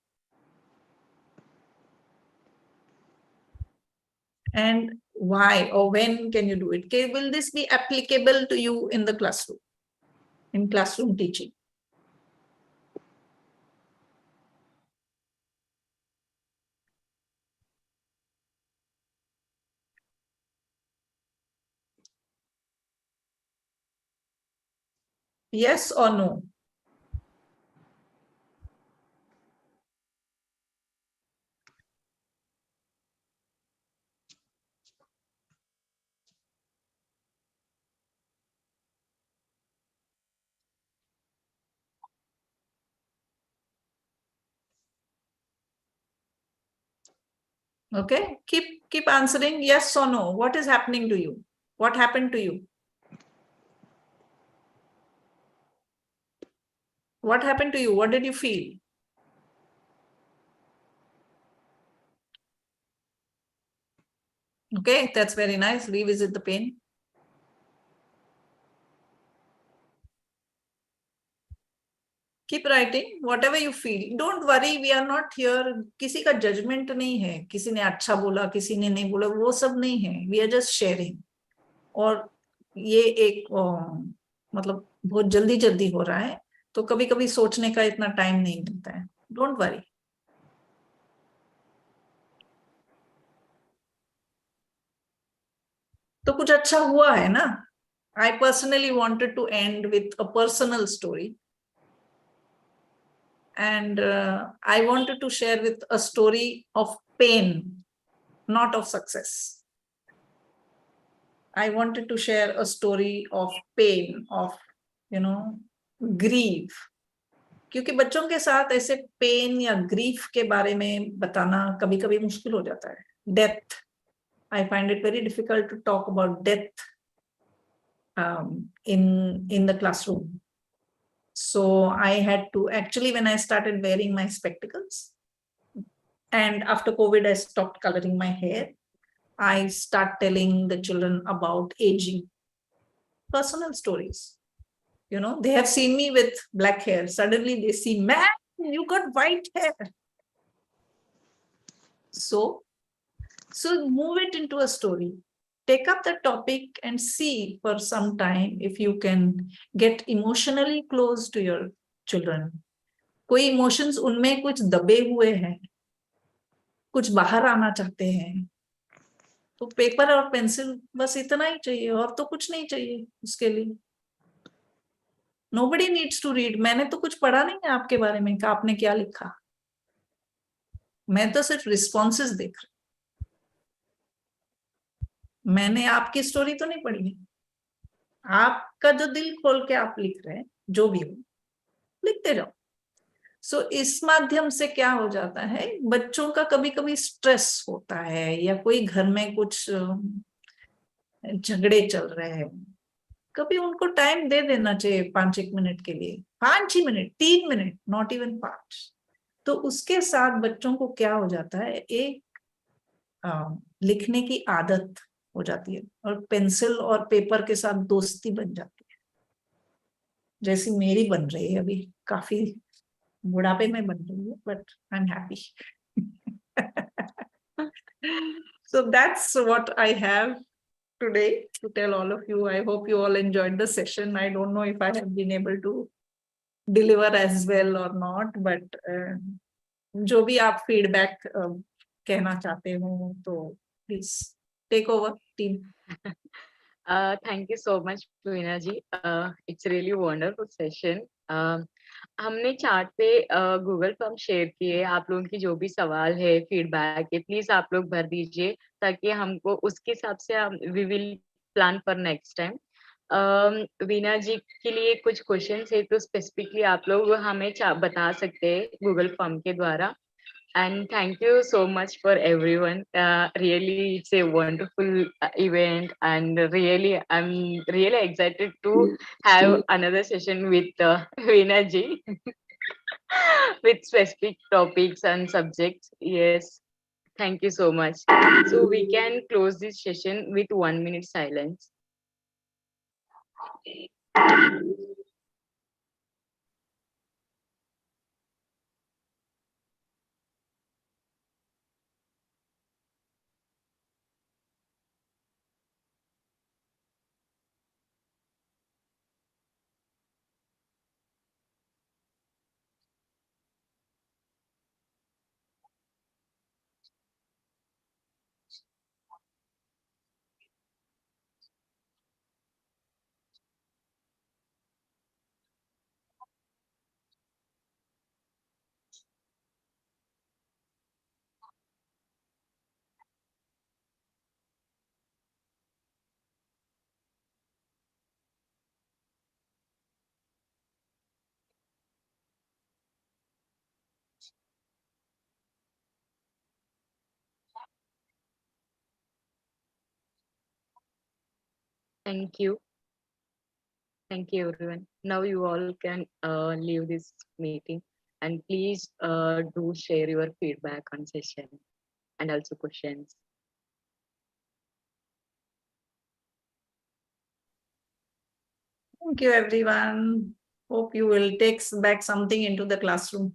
And why or when can you do it? Will this be applicable to you in the classroom, in classroom teaching? Yes or no? Okay, keep answering yes or no. What is happening to you? What happened to you? What happened to you? What did you feel? Okay, that's very nice. Revisit the pain. Keep writing whatever you feel. Don't worry, we are not here. किसी का judgment नहीं है. किसी ने अच्छा बोला, किसी ने नहीं बोला, वो सब नहीं है. We are just sharing. और ये एक मतलब बहुत जल्दी जल्दी हो रहा है, तो कभी कभी सोचने का इतना टाइम नहीं मिलता है. Don't worry. तो कुछ अच्छा हुआ है ना. I personally wanted to end with a personal story. And I wanted to share with a story of pain, not of success. I wanted to share a story of pain, of, grief. क्योंकि बच्चों के साथ ऐसे pen या grief के बारे में बताना कभी कभी मुश्किल हो जाता है. Death. I find it very difficult to talk about death in the classroom. So I had to, actually, when I started wearing my spectacles, and after COVID, I stopped coloring my hair, I start telling the children about aging. Personal stories. They have seen me with black hair. Suddenly they see, man, you got white hair. So move it into a story. Take up the topic and see for some time if you can get emotionally close to your children. कोई emotions उनमें कुछ दबे हुए हैं, कुछ बाहर आना चाहते हैं, तो पेपर और पेंसिल बस इतना ही चाहिए, और तो कुछ नहीं चाहिए उसके लिए. Nobody needs to read. मैंने तो कुछ पढ़ा नहीं है आपके बारे में कि आपने क्या लिखा. मैं तो सिर्फ रिस्पॉन्सेस देख रही. मैंने आपकी स्टोरी तो नहीं पढ़ी है. आपका जो दिल खोल के आप लिख रहे हैं, जो भी हो, लिखते जाओ. सो इस माध्यम से क्या हो जाता है, बच्चों का कभी कभी स्ट्रेस होता है या कोई घर में कुछ झगड़े चल रहे हैं, कभी उनको टाइम दे देना चाहिए 5-1 मिनट के लिए. 5 ही मिनट, 3 मिनट, नॉट इवन 5. तो उसके साथ बच्चों को क्या हो जाता है, एक लिखने की आदत हो जाती है और पेंसिल और पेपर के साथ दोस्ती बन जाती है, जैसी मेरी बन रही है अभी. काफी बुढ़ापे में बन रही है, but I am happy. So that's what I have today to tell all of you. I hope you all enjoyed the session. I don't know if I have been able to deliver as well or not, but जो भी आप feedback कहना चाहते हो, तो please take over, team. Thank you so much, Veena ji. It's really wonderful session. हमने chart पे Google form share किए. आप लोगों की जो भी सवाल है, फीडबैक है, प्लीज आप लोग भर दीजिए, ताकि हमको उसके हिसाब से हम we will plan for next time. Veena ji के लिए कुछ क्वेश्चंस है, तो स्पेसिफिकली आप लोग हमें बता सकते हैं गूगल फॉर्म के द्वारा. And thank you so much for everyone. Really, it's a wonderful event, and really, I'm really excited to have another session with Veena ji with specific topics and subjects. Yes, thank you so much. So we can close this session with 1 minute silence. Thank you. Thank you, everyone. Now you all can leave this meeting, and please do share your feedback on session and also questions. Thank you, everyone. Hope you will take back something into the classroom.